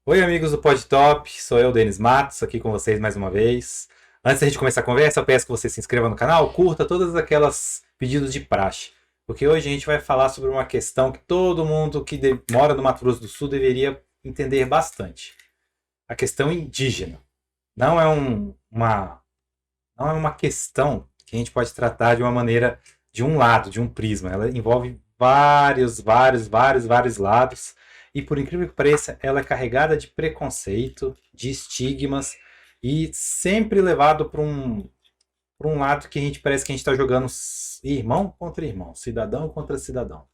Oi, amigos do Pod Top, sou eu, Denis Matos, aqui com vocês mais uma vez. Antes da gente começar a conversa, eu peço que você se inscreva no canal, curta todas aquelas pedidos de praxe, porque hoje a gente vai falar sobre uma questão que todo mundo que mora no Mato Grosso do Sul deveria entender bastante. A questão indígena. Não é uma questão que a gente pode tratar de uma maneira, de um lado, de um prisma. Ela envolve vários lados. E por incrível que pareça, ela é carregada de preconceito, de estigmas e sempre levado para um lado que parece que a gente está jogando irmão contra irmão, cidadão contra cidadão.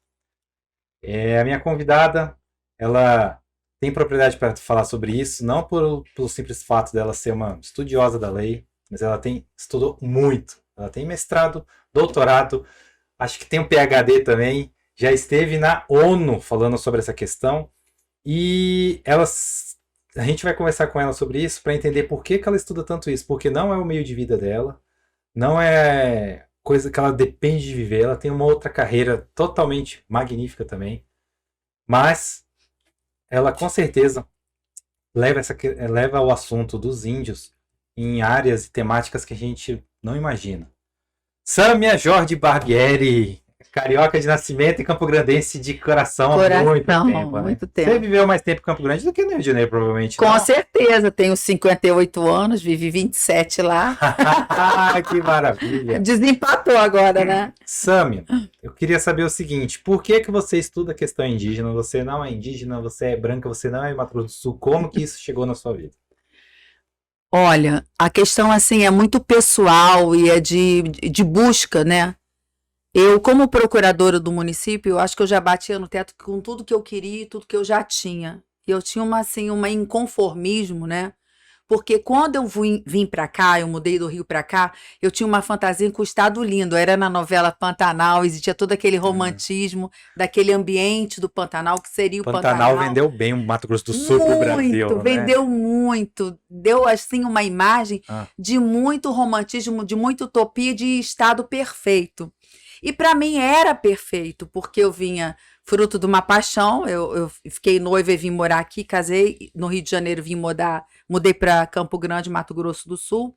A minha convidada, ela tem propriedade para falar sobre isso, não pelo simples fato dela ser uma estudiosa da lei, mas ela estudou muito. Ela tem mestrado, doutorado, acho que tem um PhD também. Já esteve na ONU falando sobre essa questão e a gente vai conversar com ela sobre isso para entender por que ela estuda tanto isso, porque não é o meio de vida dela, não é coisa que ela depende de viver, ela tem uma outra carreira totalmente magnífica também, mas ela com certeza leva o assunto dos índios em áreas e temáticas que a gente não imagina. Sâmia Jorge Barbieri, carioca de nascimento e campograndense de coração há muito tempo, né? Muito tempo. Você viveu mais tempo em Campo Grande do que no Rio de Janeiro, provavelmente. Com certeza, tenho 58 anos, vivi 27 lá. Que maravilha. Desempatou agora, né? Sâmia, eu queria saber o seguinte, por que você estuda a questão indígena? Você não é indígena, você é branca, você não é Mato Grosso do Sul. Como que isso chegou na sua vida? Olha, a questão assim é muito pessoal e é de busca, né? Eu, como procuradora do município, eu acho que eu já batia no teto com tudo que eu queria e tudo que eu já tinha. E eu tinha uma inconformismo, né? Porque quando eu vim para cá, eu mudei do Rio para cá, eu tinha uma fantasia com o estado lindo. Era na novela Pantanal, existia todo aquele romantismo daquele ambiente do Pantanal, que seria o Pantanal. Pantanal vendeu bem o Mato Grosso do Sul pro Brasil, né? Vendeu muito. Deu, assim, uma imagem de muito romantismo, de muita utopia, de estado perfeito. E para mim era perfeito, porque eu vinha fruto de uma paixão, eu fiquei noiva e vim morar aqui, casei no Rio de Janeiro, mudei para Campo Grande, Mato Grosso do Sul,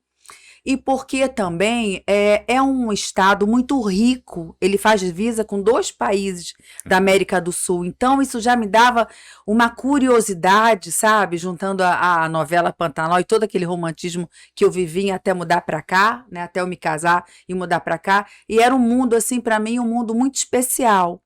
e porque também é um estado muito rico, ele faz divisa com 2 países da América do Sul, então isso já me dava uma curiosidade, sabe, juntando a novela Pantanal e todo aquele romantismo que eu vivi até mudar para cá, né, até eu me casar e mudar para cá, e era um mundo, assim, para mim, um mundo muito especial.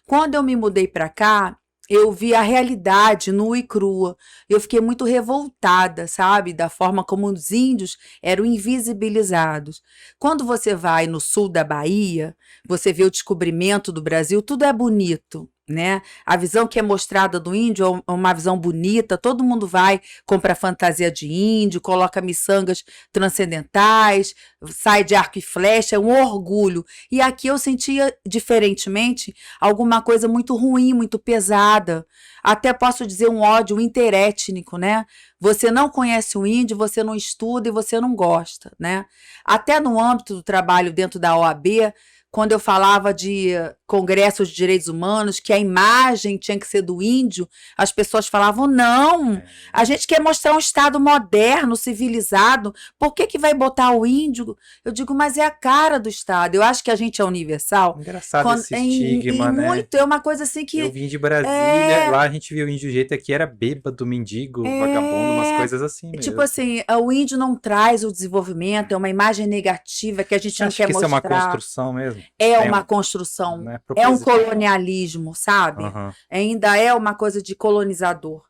Quando eu me mudei para cá, eu vi a realidade nua e crua. Eu fiquei muito revoltada, sabe? Da forma como os índios eram invisibilizados. Quando você vai no sul da Bahia, você vê o descobrimento do Brasil, tudo é bonito, né? A visão que é mostrada do índio é uma visão bonita, todo mundo vai comprar fantasia de índio, coloca miçangas transcendentais, sai de arco e flecha, é um orgulho. E aqui eu sentia, diferentemente, alguma coisa muito ruim, muito pesada. Até posso dizer um ódio interétnico, né? Você não conhece o índio, você não estuda e você não gosta, né? Até no âmbito do trabalho dentro da OAB, quando eu falava de congressos de direitos humanos, que a imagem tinha que ser do índio, as pessoas falavam, não, a gente quer mostrar um Estado moderno, civilizado, por que vai botar o índio? Eu digo, mas é a cara do Estado, eu acho que a gente é universal. Engraçado esse estigma, né? Muito, é uma coisa assim que... Eu vim de Brasília, lá a gente viu o índio, o jeito aqui era bêbado, mendigo, vagabundo, umas coisas assim mesmo. Tipo assim, o índio não traz o desenvolvimento, é uma imagem negativa que a gente não quer mostrar. Isso é uma construção mesmo? É uma construção, é um colonialismo, sabe? Ainda é uma coisa de colonizador,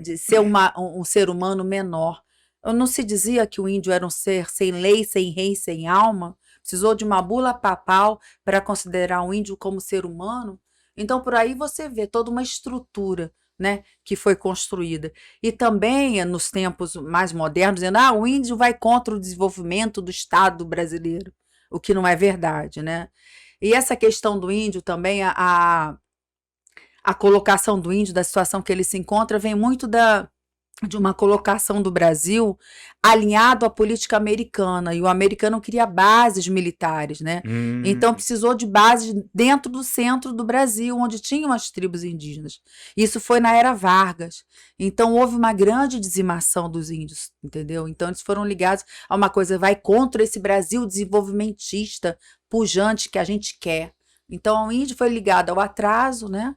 de ser um ser humano menor. Eu não se dizia que o índio era um ser sem lei, sem rei, sem alma? Precisou de uma bula papal para considerar o índio como ser humano? Então, por aí você vê toda uma estrutura, né, que foi construída. E também, nos tempos mais modernos, dizendo, o índio vai contra o desenvolvimento do Estado brasileiro, o que não é verdade, né? E essa questão do índio também, a colocação do índio, da situação que ele se encontra, vem muito de uma colocação do Brasil alinhado à política americana, e o americano queria bases militares, né? Então precisou de bases dentro do centro do Brasil, onde tinham as tribos indígenas. Isso foi na era Vargas. Então houve uma grande dizimação dos índios, entendeu? Então eles foram ligados a uma coisa, vai contra esse Brasil desenvolvimentista, pujante que a gente quer. Então o índio foi ligado ao atraso, né?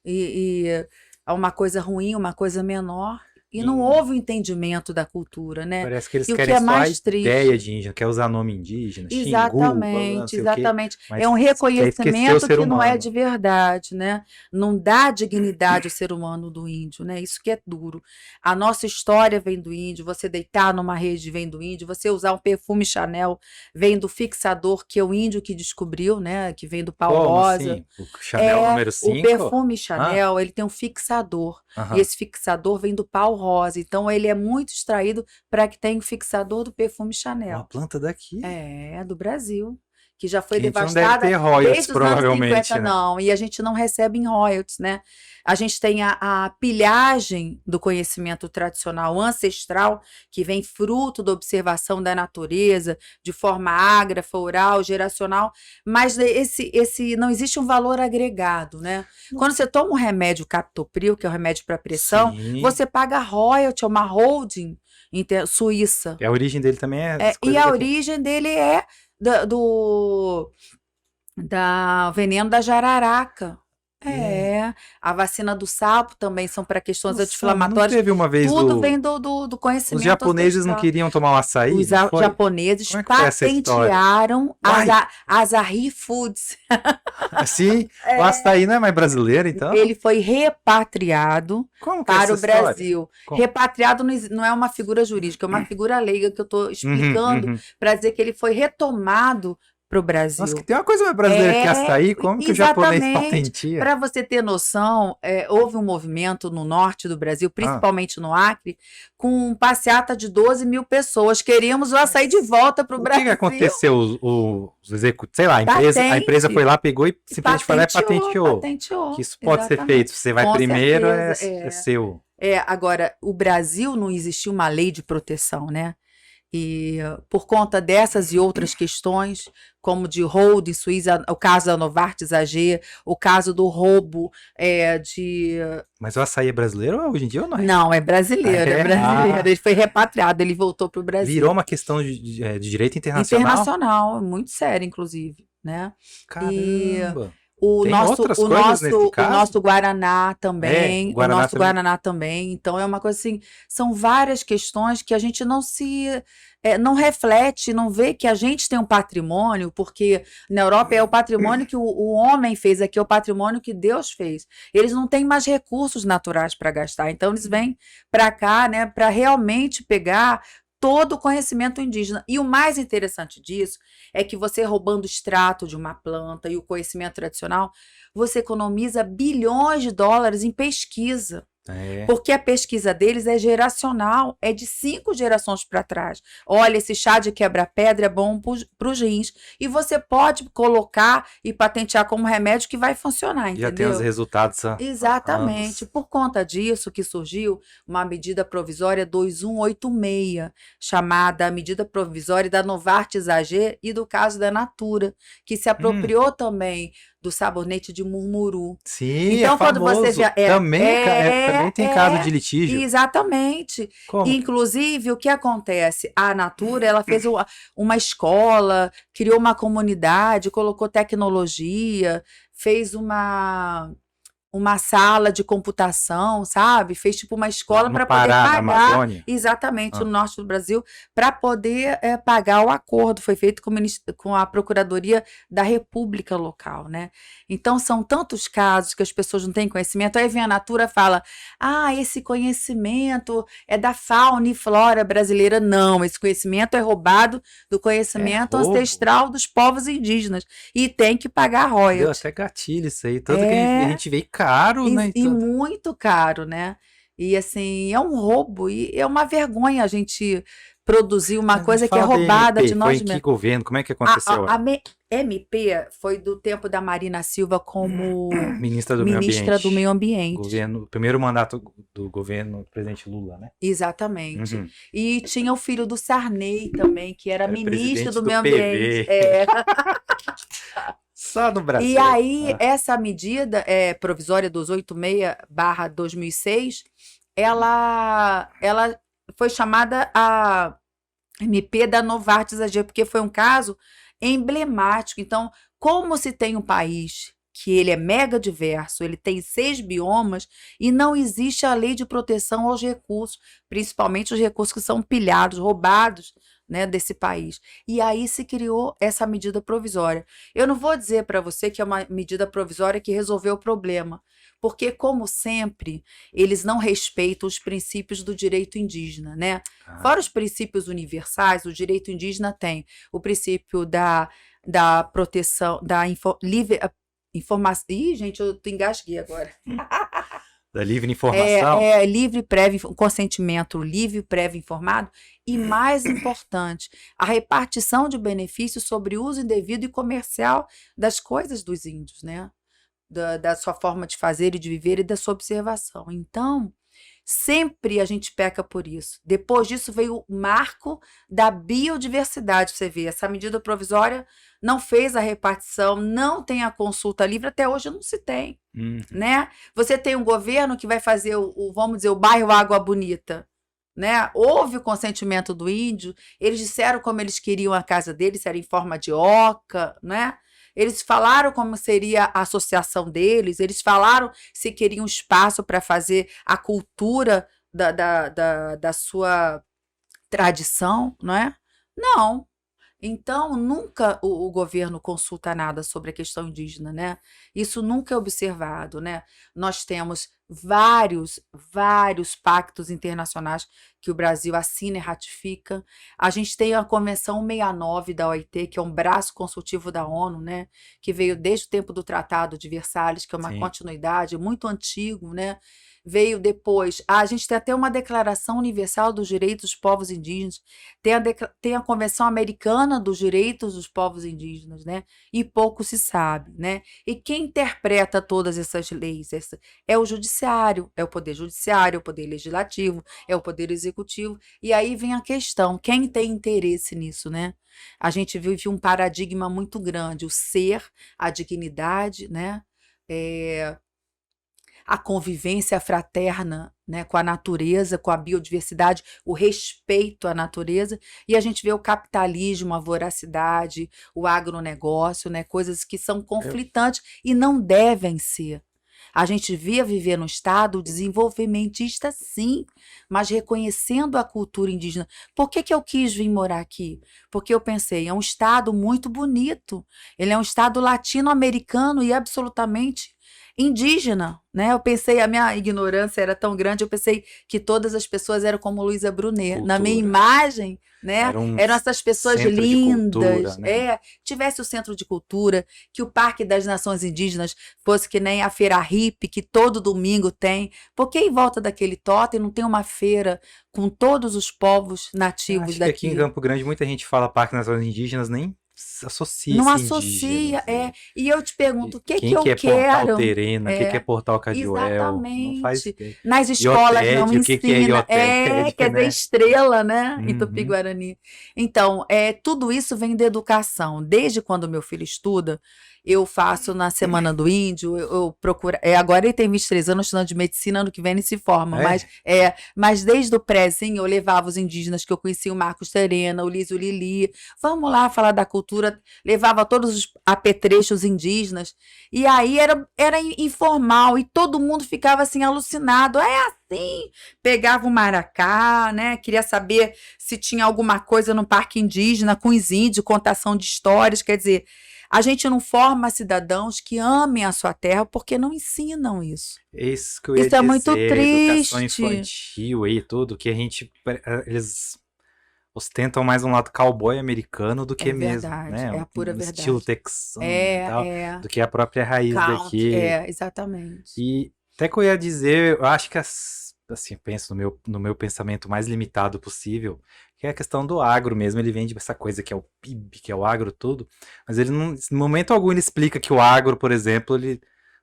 E a uma coisa ruim, uma coisa menor. E não houve o entendimento da cultura, né? Parece que eles E o querem que é só mais a triste. ideia de indígena, quer usar nome indígena, Xingu, não Exatamente, sei o quê, exatamente. mas É um quer esquecer o reconhecimento ser que não é humano. de verdade, né? Não dá dignidade ao ser humano do índio, né? Isso que é duro. A nossa história vem do índio, você deitar numa rede vem do índio, você usar um perfume Chanel vem do fixador, que é o índio que descobriu, né? Que vem do pau Como rosa. assim? O Chanel número O 5? perfume Chanel, ele tem um fixador. E esse fixador vem do pau rosa. Então, ele é muito extraído para que tenha o fixador do perfume Uma Chanel. planta daqui. É, do Brasil. Que já foi Que a gente não deve devastada ter royalties, desde os anos provavelmente, 50, né? não. E a gente não recebe em royalties, né? A gente tem a pilhagem do conhecimento tradicional ancestral, que vem fruto da observação da natureza, de forma ágrafa, oral, geracional, mas esse não existe um valor agregado, né? Quando você toma um remédio captopril, que é um remédio para pressão, Sim. você paga royalty, é uma holding suíça. E a origem dele também é E a origem dele é da veneno da jararaca. A vacina do sapo também são para questões Nossa, anti-inflamatórias. não teve uma vez Tudo vem do conhecimento. Os japoneses não ancestral. queriam tomar o açaí? Os não foi? japoneses Como é que foi essa história? patentearam Uai! a Asahi Foods. Assim, o açaí não é mais brasileiro, então? Ele foi repatriado Como que é para essa o história? Brasil. Como? Repatriado não é uma figura jurídica, é uma figura leiga que eu estou explicando para dizer que ele foi retomado para o Brasil. Nossa, que tem uma coisa mais brasileira que açaí, como que o japonês patentia? Para você ter noção, houve um movimento no norte do Brasil, principalmente no Acre, com passeata de 12 mil pessoas. Queríamos o açaí de volta para o Brasil. O que aconteceu? Os executivos, sei lá, a empresa foi lá, pegou e simplesmente foi lá e patenteou. Que isso pode ser feito. Você vai Com primeiro, certeza, é seu. Agora, o Brasil não existiu uma lei de proteção, né? E por conta dessas e outras questões, como de holding suíça, o caso da Novartis AG, o caso do roubo Mas o açaí é brasileiro hoje em dia ou não é? Não, é brasileiro, é brasileiro. Ele foi repatriado, ele voltou para o Brasil. Virou uma questão de direito internacional? Internacional, muito sério, inclusive, né? Caramba! O Tem outras coisas nesse caso? O nosso Guaraná também. Guaraná o nosso também. Guaraná também. Então, é uma coisa assim, são várias questões que a gente não reflete, não vê que a gente tem um patrimônio, porque na Europa é o patrimônio que o homem fez, aqui é o patrimônio que Deus fez. Eles não têm mais recursos naturais para gastar, então eles vêm para cá, né, para realmente pegar todo o conhecimento indígena. E o mais interessante disso é que você roubando o extrato de uma planta e o conhecimento tradicional, você economiza bilhões de dólares em pesquisa. Porque a pesquisa deles é geracional, é de 5 gerações para trás. Olha, esse chá de quebra-pedra é bom para os rins. E você pode colocar e patentear como remédio que vai funcionar, entendeu? Já tem os resultados. Exatamente. Por conta disso que surgiu uma medida provisória 2186, chamada medida provisória da Novartis AG e do caso da Natura, que se apropriou também do sabonete de murmuru. Sim, então, quando famoso. você também tem caso de litígio. Exatamente. Como? Inclusive, o que acontece? A Natura, ela fez uma escola, criou uma comunidade, colocou tecnologia, fez uma sala de computação, sabe? Fez tipo uma escola para poder pagar. Na Amazônia? Exatamente, no norte do Brasil, para poder pagar o acordo. Foi feito com a Procuradoria da República local, né? Então, são tantos casos que as pessoas não têm conhecimento. Aí vem a Natura e fala, esse conhecimento é da fauna e flora brasileira. Não, esse conhecimento é roubado do conhecimento ancestral dos povos indígenas. E tem que pagar royalties. Deu até gatilho isso aí. Tanto que a gente vê caro, né? E muito caro, né? E assim, é um roubo e é uma vergonha a gente produzir uma Mas me coisa que é fala da roubada MP, de foi nós em que mesmos. governo? Como é que A, aconteceu a, a ela? me- MP foi do tempo da Marina Silva como Ministra do Meio ministra do Meio Ambiente. Ambiente. Governo, primeiro mandato do governo do presidente Lula, né? Exatamente. Uhum. E tinha o filho do Sarney também, que era Era ministro presidente do do Meio Ambiente. PV. Só no E Brasil. aí, Ah, essa medida provisória 286/2006, ela foi chamada a MP da Novartis AG, porque foi um caso emblemático. Então, como se tem um país que ele é mega diverso, ele tem 6 biomas e não existe a lei de proteção aos recursos, principalmente os recursos que são pilhados, roubados, né, desse país. E aí se criou essa medida provisória. Eu não vou dizer para você que é uma medida provisória que resolveu o problema, porque, como sempre, eles não respeitam os princípios do direito indígena, né? ah, Fora os princípios universais, o direito indígena tem o princípio da proteção, livre informação. Ih, gente, eu engasguei agora. da livre informação. Livre, prévio, consentimento livre, prévio informado. E, mais importante, a repartição de benefícios sobre uso indevido e comercial das coisas dos índios, né? Da sua forma de fazer e de viver e da sua observação. Então, sempre a gente peca por isso. Depois disso veio o marco da biodiversidade. Você vê, essa medida provisória não fez a repartição, não tem a consulta livre, até hoje não se tem, Uhum. né? Você tem um governo que vai fazer vamos dizer, o bairro Água Bonita, né? Houve o consentimento do índio, eles disseram como eles queriam a casa deles, era em forma de oca, né? Eles falaram como seria a associação deles, eles falaram se queriam espaço para fazer a cultura da sua tradição, não é? Não. Então, nunca o governo consulta nada sobre a questão indígena, né? Isso nunca é observado, né? Nós temos vários pactos internacionais que o Brasil assina e ratifica. A gente tem a Convenção 69 da OIT, que é um braço consultivo da ONU, né? Que veio desde o tempo do Tratado de Versalhes, que é uma Sim. continuidade muito antigo, né? Veio depois. A gente tem até uma Declaração Universal dos Direitos dos Povos Indígenas, tem a Convenção Americana dos Direitos dos Povos Indígenas, né? E pouco se sabe, né? E quem interpreta todas essas leis é o Judiciário, é o Poder Judiciário, é o Poder Legislativo, é o Poder Executivo. E aí vem a questão: quem tem interesse nisso, né? A gente vive um paradigma muito grande, o ser, a dignidade, né? A convivência fraterna, né, com a natureza, com a biodiversidade, o respeito à natureza, e a gente vê o capitalismo, a voracidade, o agronegócio, né, coisas que são conflitantes e não devem ser. A gente via viver num estado desenvolvimentista, sim, mas reconhecendo a cultura indígena. Por que eu quis vir morar aqui? Porque eu pensei, é um estado muito bonito, ele é um estado latino-americano e absolutamente indígena, né? Eu pensei, a minha ignorância era tão grande, eu pensei que todas as pessoas eram como Luísa Brunet. Na minha Cultura. imagem, né? Era um Eram essas pessoas centro de cultura, lindas. né? Tivesse o centro de cultura, que o Parque das Nações Indígenas fosse que nem a feira hippie, que todo domingo tem. Porque em volta daquele totem não tem uma feira com todos os povos Eu nativos acho que aqui em daqui? Campo Grande muita gente fala Parque Nacional Indígenas, nem associa Não esse associa, indígenas aí. e eu te pergunto, o que Quem eu que é Portal quero? Terena? O que é É, Portal Cadioel? Não faz exatamente. ideia. Nas escolas não Ioted, o que é ensina. Ioted, Quer dizer, né? estrela, né? Em Uhum. Tupi-Guarani. Então, tudo isso vem da educação. Desde quando meu filho estuda, eu faço na Semana do Índio, eu procuro. Agora ele tem 23 anos, estudando de medicina, ano que vem ele se forma. É? Mas desde o prézinho eu levava os indígenas que eu conhecia, o Marcos Terena, o Lísio Lili. Vamos lá falar da cultura, levava todos os apetrechos indígenas. E aí era informal e todo mundo ficava assim alucinado. É assim, pegava o maracá, né? Queria saber se tinha alguma coisa no parque indígena com os índios, contação de histórias, quer dizer, a gente não forma cidadãos que amem a sua terra porque não ensinam isso. É isso que eu ia Isso é muito dizer, educação triste. infantil aí, tudo, que eles ostentam mais um lado cowboy americano do É que mesmo, verdade, né? é a pura Um estilo verdade. texano e tal, É, do que a própria raiz count, daqui. exatamente. E até que eu ia dizer, eu acho que assim, penso no meu pensamento mais limitado possível, que é a questão do agro mesmo. Ele vende essa coisa que é o PIB, que é o agro tudo, mas ele não, em momento algum ele explica que o agro, por exemplo, ele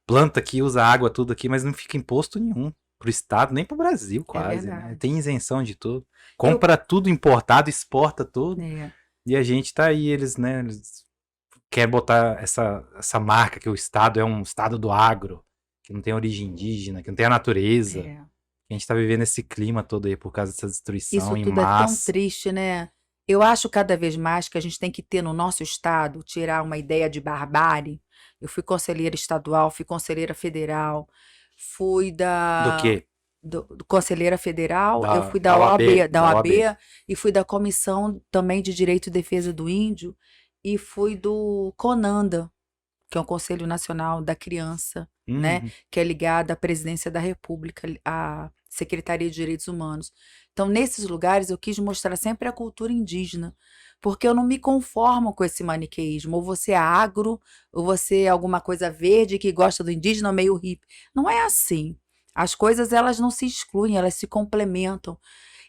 planta aqui, usa água, tudo aqui, mas não fica imposto nenhum pro Estado, nem pro Brasil quase, né? Tem isenção de tudo. Compra tudo importado, exporta tudo. E a gente tá aí, eles quer botar essa marca que o Estado é um Estado do agro, que não tem origem indígena, que não tem a natureza. A gente tá vivendo esse clima todo aí por causa dessa destruição em massa. Isso tudo é tão triste, né? Eu acho cada vez mais que a gente tem que ter no nosso estado, tirar uma ideia de barbárie. Eu fui conselheira estadual, fui conselheira federal, fui Do quê? Do conselheira federal, eu fui da OAB e fui da Comissão também de Direito e Defesa do Índio e fui do CONANDA, que é o Conselho Nacional da Criança, né, que é ligado à Presidência da República, à Secretaria de Direitos Humanos. Então, nesses lugares, eu quis mostrar sempre a cultura indígena, porque eu não me conformo com esse maniqueísmo. Ou você é agro, ou você é alguma coisa verde que gosta do indígena, meio hippie. Não é assim. As coisas, elas não se excluem, elas se complementam.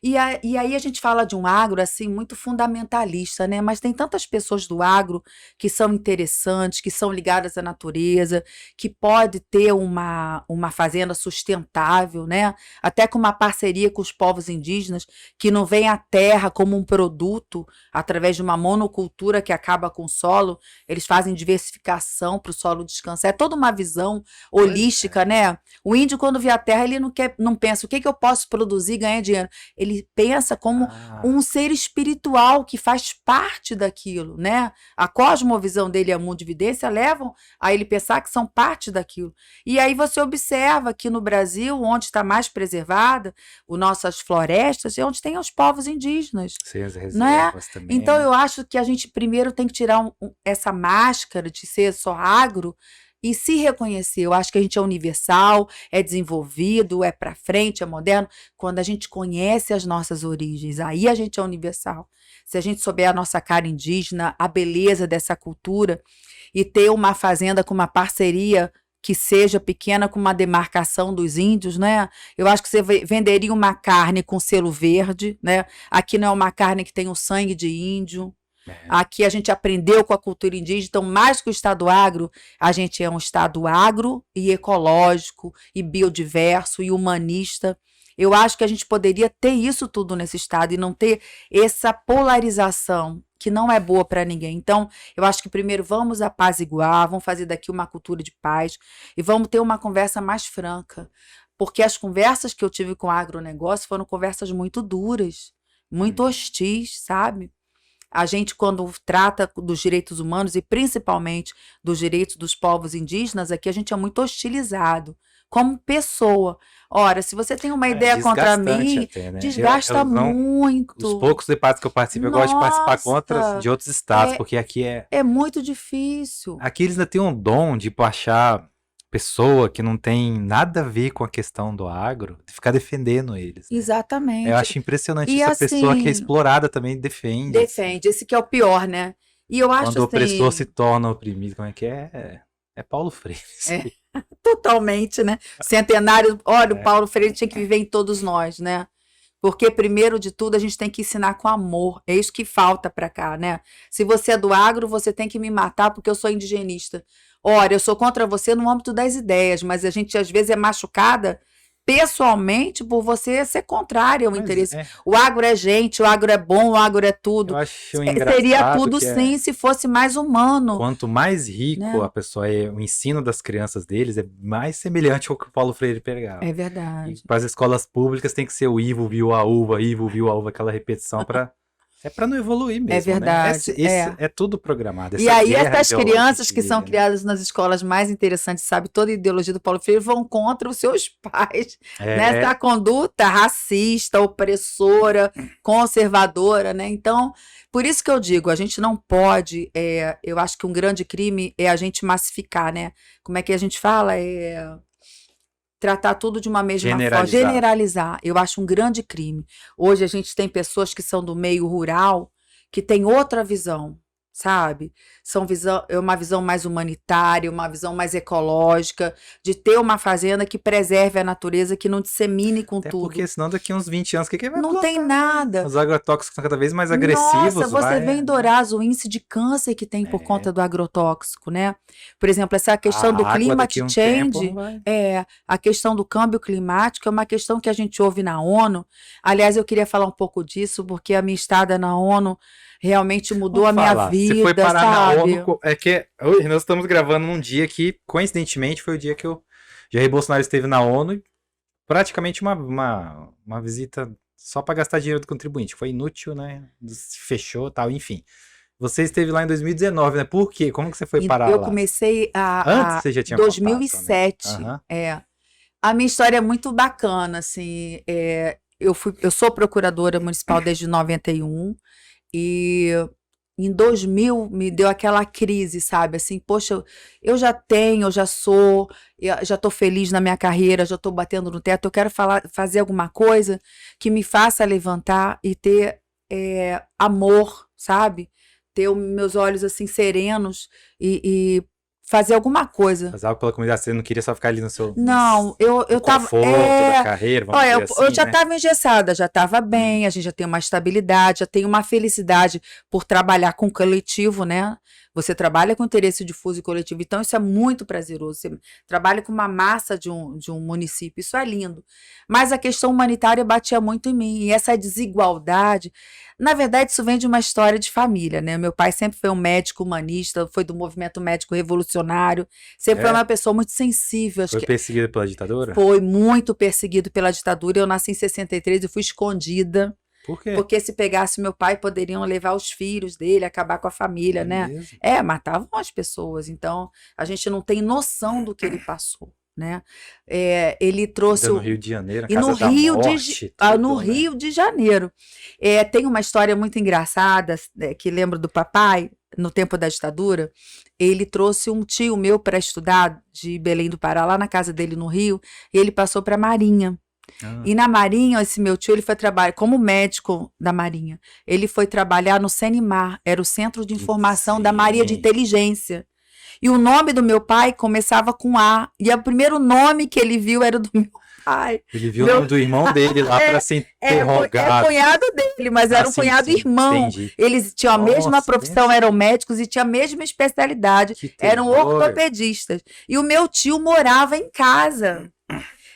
E aí a gente fala de um agro, assim, muito fundamentalista, né? Mas tem tantas pessoas do agro que são interessantes, que são ligadas à natureza, que pode ter uma fazenda sustentável, né? Até com uma parceria com os povos indígenas, que não vem a terra como um produto, através de uma monocultura que acaba com o solo, eles fazem diversificação para o solo descansar. É toda uma visão holística, né? O índio, quando vê a terra, ele não pensa, o que eu posso produzir e ganhar dinheiro? Ele pensa como um ser espiritual que faz parte daquilo, né? A cosmovisão dele e a mundividência levam a ele pensar que são parte daquilo. E aí você observa que no Brasil, onde está mais preservada, as nossas florestas, é onde tem os povos indígenas. Sim, as reservas, né? Também. Então eu acho que a gente primeiro tem que tirar essa máscara de ser só agro e se reconhecer. Eu acho que a gente é universal, é desenvolvido, é para frente, é moderno. Quando a gente conhece as nossas origens, aí a gente é universal. Se a gente souber a nossa cara indígena, a beleza dessa cultura e ter uma fazenda com uma parceria que seja pequena com uma demarcação dos índios, né? Eu acho que você venderia uma carne com selo verde, né? Aqui não é uma carne que tem o sangue de índio. Aqui a gente aprendeu com a cultura indígena, então mais que o estado agro, a gente é um estado agro e ecológico e biodiverso e humanista. Eu acho que a gente poderia ter isso tudo nesse estado e não ter essa polarização que não é boa para ninguém. Então, eu acho que primeiro vamos apaziguar, vamos fazer daqui uma cultura de paz e vamos ter uma conversa mais franca, porque as conversas que eu tive com o agronegócio foram conversas muito duras, muito hostis, sabe? A gente, quando trata dos direitos humanos e principalmente dos direitos dos povos indígenas, aqui a gente é muito hostilizado como pessoa. Ora, se você tem uma ideia contra mim, até, né? desgasta muito. Os poucos debates que eu participo, eu gosto de participar de outros estados, porque aqui é muito difícil. Aqui eles ainda têm um dom de achar pessoa que não tem nada a ver com a questão do agro, de ficar defendendo eles. Né? Exatamente. Eu acho impressionante essa pessoa que é explorada também defende. Defende, esse que é o pior, né? E eu acho quando o opressor se torna oprimido, como é que é? É Paulo Freire. Totalmente, né? Centenário, olha, o Paulo Freire tinha que viver em todos nós, né? Porque, primeiro de tudo, a gente tem que ensinar com amor. É isso que falta para cá, né? Se você é do agro, você tem que me matar porque eu sou indigenista. Ora, eu sou contra você no âmbito das ideias, mas a gente às vezes é machucada pessoalmente por você ser contrário ao interesse. O agro é gente, o agro é bom, o agro é tudo. Eu acho engraçado. Seria tudo sim se fosse mais humano. Quanto mais rico a pessoa é, o ensino das crianças deles é mais semelhante ao que o Paulo Freire pregava. É verdade. E para as escolas públicas tem que ser o Ivo viu a uva, Ivo viu a uva, aquela repetição para... É para não evoluir mesmo, é verdade, né? É tudo programado. E aí essas crianças que são criadas nas escolas mais interessantes, sabe, toda a ideologia do Paulo Freire, vão contra os seus pais. Nessa conduta racista, opressora, conservadora, né? Então, por isso que eu digo, a gente não pode, eu acho que um grande crime é a gente massificar, né? Como é que a gente fala? Tratar tudo de uma mesma forma, generalizar. Eu acho um grande crime. Hoje a gente tem pessoas que são do meio rural, que têm outra visão, sabe? É uma visão mais humanitária, uma visão mais ecológica, de ter uma fazenda que preserve a natureza, que não dissemine com Até tudo. porque senão daqui uns 20 anos, o que vai Não plantar? tem nada. Os agrotóxicos estão cada vez mais agressivos. Nossa, você vê em Dourados o índice de câncer que tem por conta do agrotóxico, né? Por exemplo, essa questão do climate change, a questão do câmbio climático é uma questão que a gente ouve na ONU. Aliás, eu queria falar um pouco disso, porque a minha estada na ONU realmente mudou a minha vida, você foi parar sabe? na ONU, é que hoje nós estamos gravando num dia que, coincidentemente, foi o dia que o Jair Bolsonaro esteve na ONU, praticamente uma visita só para gastar dinheiro do contribuinte. Foi inútil, né? Fechou e tal, enfim. Você esteve lá em 2019, né? Por quê? Como que você foi parar lá? Eu comecei Antes você já tinha 2007. Contato, né? A minha história é muito bacana, assim. Eu sou procuradora municipal desde 91 e em 2000 me deu aquela crise, sabe? Assim, poxa, eu já tô feliz na minha carreira, já tô batendo no teto, eu quero fazer alguma coisa que me faça levantar e ter amor, sabe? Ter os meus olhos, assim, serenos e fazer alguma coisa. Fazer algo pela comunidade, você não queria só ficar ali no seu Não, eu tava conforto da carreira, vamos dizer assim, eu já estava engessada, já estava bem, a gente já tem uma estabilidade, já tem uma felicidade por trabalhar com coletivo, né? Você trabalha com interesse difuso e coletivo, então isso é muito prazeroso. Você trabalha com uma massa de um município, isso é lindo. Mas a questão humanitária batia muito em mim, e essa desigualdade, na verdade, isso vem de uma história de família, né? Meu pai sempre foi um médico humanista, foi do movimento médico revolucionário, sempre foi uma pessoa muito sensível. Foi perseguido pela ditadura? Foi muito perseguido pela ditadura. Eu nasci em 63 e fui escondida. Por quê? Porque se pegasse meu pai, poderiam levar os filhos dele, acabar com a família, né? Mesmo? Matavam as pessoas. Então, a gente não tem noção do que ele passou, né? Ele trouxe... No Rio de Janeiro, e no Rio no né? Rio de Janeiro. Tem uma história muito engraçada, que lembro do papai, no tempo da ditadura. Ele trouxe um tio meu para estudar de Belém do Pará, lá na casa dele no Rio, e ele passou para a Marinha. E na Marinha, esse meu tio, ele foi trabalhar como médico da Marinha. Ele foi trabalhar no CENIMAR, era o Centro de Informação da Marinha de Inteligência. E o nome do meu pai começava com A. E o primeiro nome que ele viu era do meu pai. Ele viu o nome do irmão dele lá para ser interrogado. É cunhado dele, mas era um cunhado irmão. Entendi. Eles tinham a mesma profissão, eram médicos e tinham a mesma especialidade. Eram ortopedistas. E o meu tio morava em casa.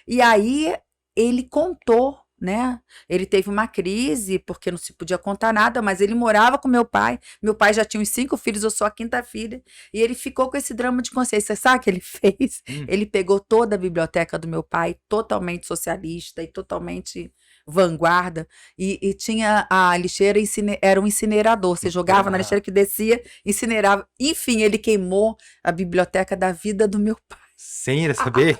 E aí ele contou, né? Ele teve uma crise, porque não se podia contar nada, mas ele morava com meu pai. Meu pai já tinha uns 5 filhos, eu sou a 5ª filha. E ele ficou com esse drama de consciência. Sabe o que ele fez? Ele pegou toda a biblioteca do meu pai, totalmente socialista e totalmente vanguarda, e tinha a lixeira, era um incinerador. Você jogava na lixeira que descia, incinerava. Enfim, ele queimou a biblioteca da vida do meu pai. Sem ele saber?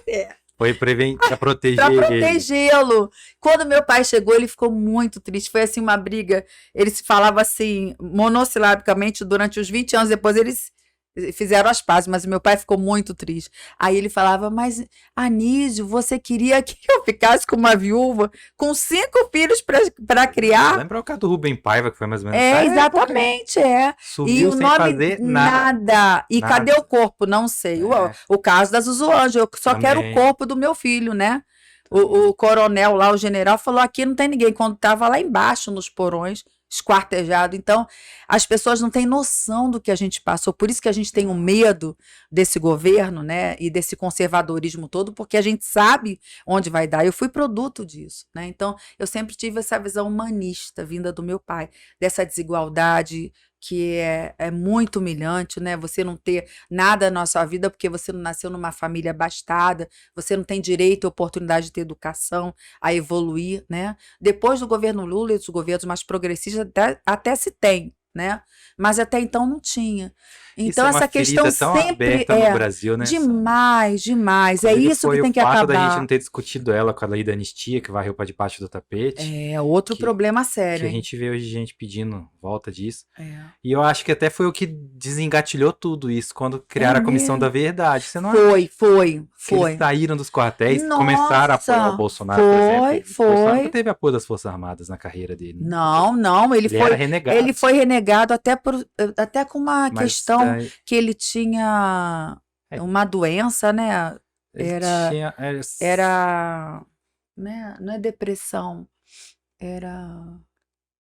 Foi para proteger ele. Para protegê-lo. Quando meu pai chegou, ele ficou muito triste. Foi assim uma briga. Ele se falava assim, monossilabicamente, durante os 20 anos. Depois eles fizeram as pazes, mas meu pai ficou muito triste. Aí ele falava, mas Anísio, você queria que eu ficasse com uma viúva com 5 filhos para criar? Lembra o caso do Rubem Paiva, que foi mais ou menos exatamente, Sumiu e o sem nome, fazer nada. E cadê o corpo? Não sei. O caso da Zuzu Anjo, eu só quero o corpo do meu filho, né? O coronel lá, o general, falou, aqui não tem ninguém. Quando estava lá embaixo, nos porões, esquartejado. Então, as pessoas não têm noção do que a gente passou. Por isso que a gente tem um medo desse governo, né? E desse conservadorismo todo, porque a gente sabe onde vai dar. Eu fui produto disso, né? Então, eu sempre tive essa visão humanista, vinda do meu pai, dessa desigualdade que é muito humilhante, né? Você não ter nada na sua vida porque você não nasceu numa família abastada, você não tem direito e oportunidade de ter educação, a evoluir, né? Depois do governo Lula e dos governos mais progressistas até se tem, né? Mas até então não tinha. Então, Isso é essa uma questão ferida tão sempre aberta no Brasil, né? demais, demais. É Inclusive, isso que foi tem o que fato da gente acabar. não ter discutido ela com a lei da anistia, que varreu para debaixo do tapete, É outro que, problema que sério, a hein? gente vê hoje gente pedindo volta disso. É. E eu acho que até foi o que desengatilhou tudo isso, quando É criaram a Comissão da mesmo. Verdade. Você não acha? Foi. Que eles saíram dos quartéis, começaram a apoiar o Nossa, Bolsonaro, por exemplo. O Bolsonaro nunca foi. teve apoio das Forças Armadas na carreira dele. Não, Ele era renegado. ele foi renegado até com uma Mas questão que ele tinha uma doença, né? ele Era, tinha. né? Não é depressão, era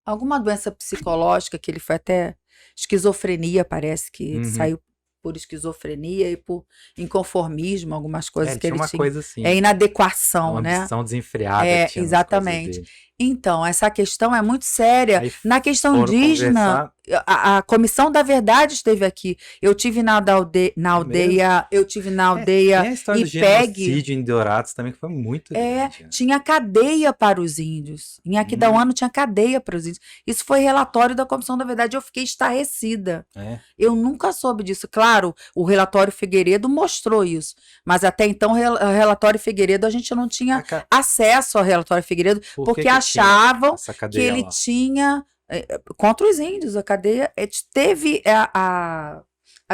alguma doença psicológica que ele foi até esquizofrenia, parece que ele saiu por esquizofrenia e por inconformismo, algumas coisas que tinha ele uma tinha. coisa assim. É inadequação, uma né? ambição desenfreada que tinha Exatamente. Nas coisas dele. Então, essa questão é muito séria. Aí Na questão foram indígena, a Comissão da Verdade esteve aqui. Eu tive na aldeia, eu tive na aldeia tem a história do IPEG. genocídio em Dourados também, que foi muito grande. Né? Tinha cadeia para os índios. Em Aquidauano tinha cadeia para os índios. Isso foi relatório da Comissão da Verdade. Eu fiquei estarrecida. Eu nunca soube disso. Claro, o relatório Figueiredo mostrou isso. Mas até então, o relatório Figueiredo, a gente não tinha acesso ao relatório Figueiredo, porque achavam que ele tinha contra os índios. A cadeia teve a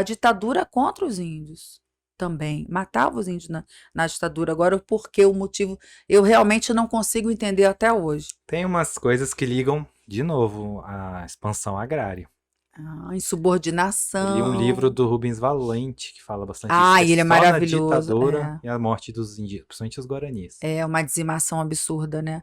ditadura contra os índios também. Matava os índios na ditadura. Agora, por que o motivo, eu realmente não consigo entender até hoje. Tem umas coisas que ligam, de novo, à expansão agrária. Insubordinação. Eu li um livro do Rubens Valente que fala bastante disso. Ele é maravilhoso. A ditadura e a morte dos indígenas, principalmente os guaranis. É uma dizimação absurda, né?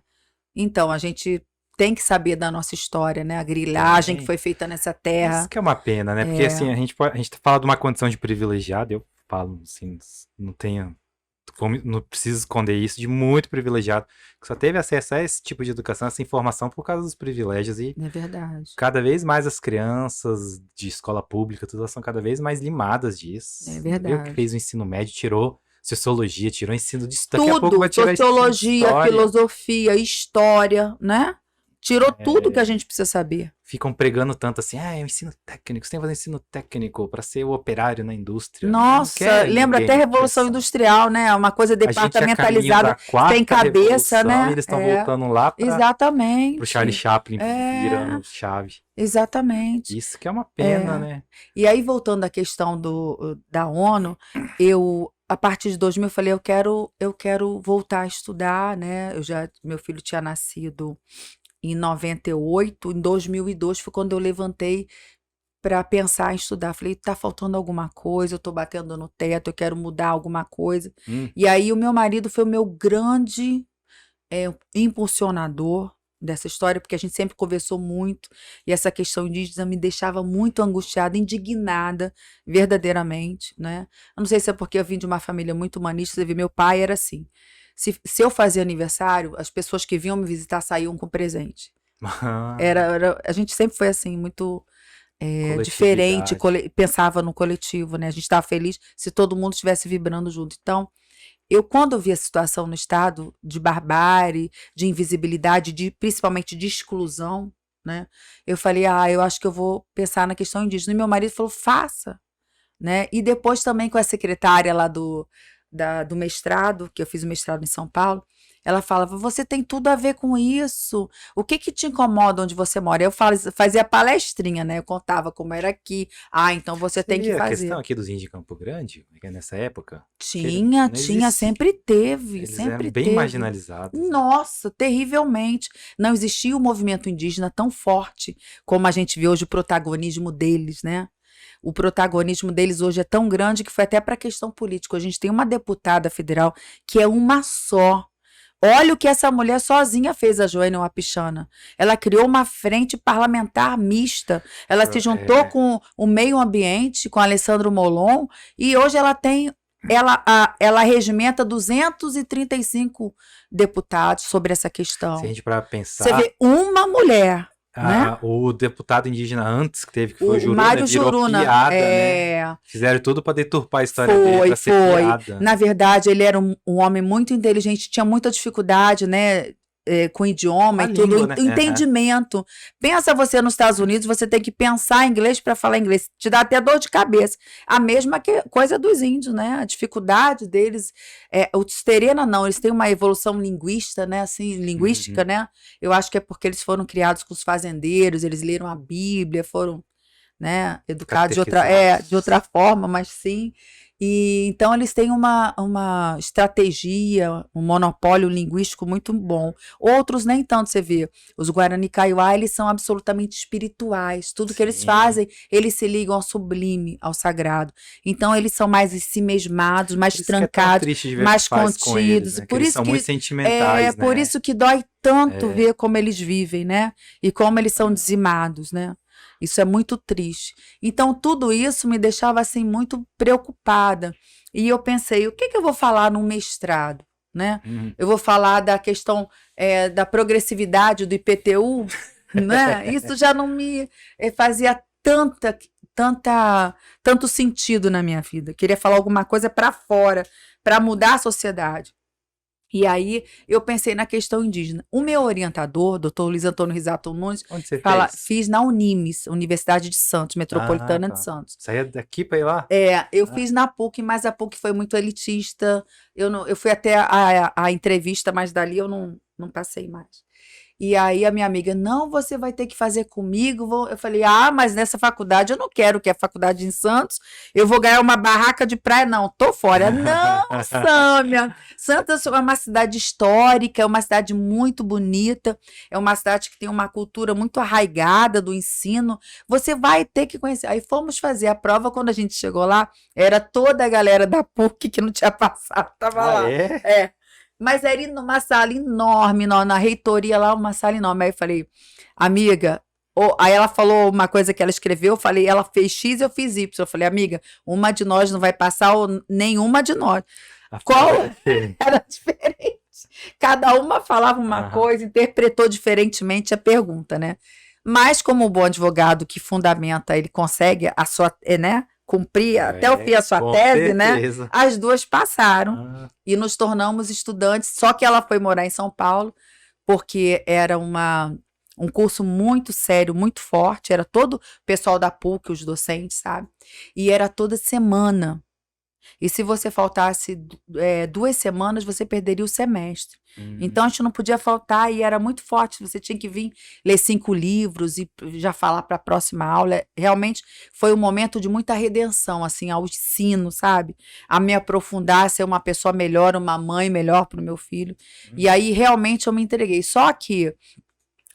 Então, a gente tem que saber da nossa história, né? A grilagem que foi feita nessa terra. Isso que é uma pena, né? Porque assim, a gente fala de uma condição de privilegiado, eu falo assim, não preciso esconder isso, de muito privilegiado, que só teve acesso a esse tipo de educação, essa informação por causa dos privilégios. E é verdade. Cada vez mais as crianças de escola pública, todas são cada vez mais limadas disso. É verdade. Eu que fez o ensino médio, tirou sociologia, tirou ensino de tudo, daqui a pouco vai tirar sociologia, filosofia, história, né? Tirou tudo que a gente precisa saber. Ficam pregando tanto assim, é ensino técnico, você tem que fazer ensino técnico para ser o operário na indústria. Nossa, lembra até a Revolução Industrial, né? Uma coisa departamentalizada, sem cabeça, né? E eles estão voltando lá para o Charlie Chaplin virando chave. Exatamente. Isso que é uma pena, né? E aí, voltando à questão da ONU, a partir de 2000, eu falei, eu quero voltar a estudar, né? Meu filho tinha nascido em 98, em 2002 foi quando eu levantei para pensar em estudar. Falei, tá faltando alguma coisa, eu tô batendo no teto, eu quero mudar alguma coisa. E aí o meu marido foi o meu grande impulsionador dessa história, porque a gente sempre conversou muito, e essa questão indígena me deixava muito angustiada, indignada, verdadeiramente, né? Eu não sei se é porque eu vim de uma família muito humanista, você vê, meu pai era assim, se eu fazia aniversário, as pessoas que vinham me visitar saíam com presente. A gente sempre foi assim, muito diferente, pensava no coletivo, né? A gente estava feliz se todo mundo estivesse vibrando junto. Então, quando eu vi a situação no estado de barbárie, de invisibilidade, principalmente de exclusão, né? Eu falei, eu acho que eu vou pensar na questão indígena. E meu marido falou, faça, né? E depois também com a secretária lá do mestrado, que eu fiz o mestrado em São Paulo, ela falava, você tem tudo a ver com isso, o que te incomoda onde você mora? Eu fazia palestrinha, né? Eu contava como era aqui, então você tem que fazer. A questão aqui dos índios de Campo Grande, nessa época? Tinha, sempre teve. Eles sempre eram bem marginalizados. Nossa, terrivelmente. Não existia o movimento indígena tão forte como a gente vê hoje o protagonismo deles, né? O protagonismo deles hoje é tão grande que foi até para a questão política. A gente tem uma deputada federal que é uma só. Olha o que essa mulher sozinha fez, a Joênia Wapichana. Ela criou uma frente parlamentar mista. Ela se juntou com o meio ambiente, com Alessandro Molon, e hoje ela tem... Ela regimenta 235 deputados sobre essa questão. Se a gente para pensar... Você vê uma mulher... Né? O deputado indígena antes que teve, que foi o Juruna, Mário virou Juruna, piada, né? Fizeram tudo para deturpar a história dele, para ser piada. Na verdade, ele era um homem muito inteligente, tinha muita dificuldade, né? com idioma e tudo, língua, né? entendimento. Pensa você nos Estados Unidos, você tem que pensar inglês para falar inglês, te dá até dor de cabeça. A mesma coisa dos índios, né? A dificuldade deles, o Tsterena não, eles têm uma evolução linguística, né? Assim, linguística, né? Eu acho que é porque eles foram criados com os fazendeiros, eles leram a Bíblia, foram, né, educados de outra forma, mas sim. E então eles têm uma estratégia, um monopólio linguístico muito bom. Outros nem tanto, você vê. Os Guarani Kaiowá, eles são absolutamente espirituais. Tudo que eles fazem, eles se ligam ao sublime, ao sagrado. Então eles são mais ensimesmados, mais trancados, mais contidos. Eles, né? Por isso são muito sentimentais, né? Por isso que dói tanto ver como eles vivem, né? E como eles são dizimados, né? Isso é muito triste. Então, tudo isso me deixava, assim, muito preocupada. E eu pensei, o que eu vou falar no mestrado, né? Eu vou falar da questão da progressividade do IPTU, né? Isso já não me fazia tanto sentido na minha vida. Queria falar alguma coisa para fora, para mudar a sociedade. E aí eu pensei na questão indígena. O meu orientador, doutor Luiz Antônio Risato Nunes, onde você fez? Fiz na Unimes, Universidade de Santos, Metropolitana de Santos. Saía daqui para ir lá? Eu fiz na PUC, mas a PUC foi muito elitista. Eu fui até a entrevista, mas dali eu não passei mais. E aí a minha amiga, não, você vai ter que fazer comigo. Eu falei, mas nessa faculdade eu não quero, que é a faculdade em Santos, eu vou ganhar uma barraca de praia, não, tô fora. Não, Sâmia, Santos é uma cidade histórica, é uma cidade muito bonita, é uma cidade que tem uma cultura muito arraigada do ensino, você vai ter que conhecer. Aí fomos fazer a prova, quando a gente chegou lá, era toda a galera da PUC que não tinha passado, tava lá. Mas era numa sala enorme, na reitoria lá, uma sala enorme. Aí eu falei, amiga, aí ela falou uma coisa que ela escreveu, eu falei, ela fez X, eu fiz Y. Eu falei, amiga, uma de nós não vai passar, ou nenhuma de nós. Qual era diferente? Cada uma falava uma coisa, interpretou diferentemente a pergunta, né? Mas como um bom advogado que fundamenta, ele consegue a sua, né? Cumprir até o fim a sua tese, certeza, né? As duas passaram e nos tornamos estudantes, só que ela foi morar em São Paulo, porque era um curso muito sério, muito forte, era todo o pessoal da PUC, os docentes, sabe? E era toda semana. E se você faltasse 2 semanas, você perderia o semestre. Então, a gente não podia faltar e era muito forte. Você tinha que vir ler 5 livros e já falar para a próxima aula. Realmente foi um momento de muita redenção, assim, ao ensino, sabe? A me aprofundar, a ser uma pessoa melhor, uma mãe melhor para o meu filho. E aí, realmente, eu me entreguei. Só que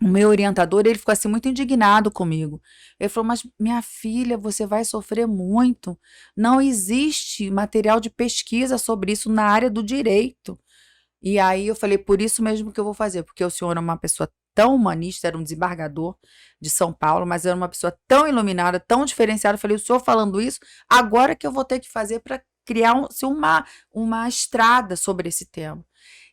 o meu orientador, ele ficou assim muito indignado comigo. Ele falou, mas minha filha, você vai sofrer muito. Não existe material de pesquisa sobre isso na área do direito. E aí eu falei, por isso mesmo que eu vou fazer, porque o senhor é uma pessoa tão humanista, era um desembargador de São Paulo, mas era uma pessoa tão iluminada, tão diferenciada. Eu falei, o senhor falando isso, agora que eu vou ter que fazer para criar uma estrada sobre esse tema.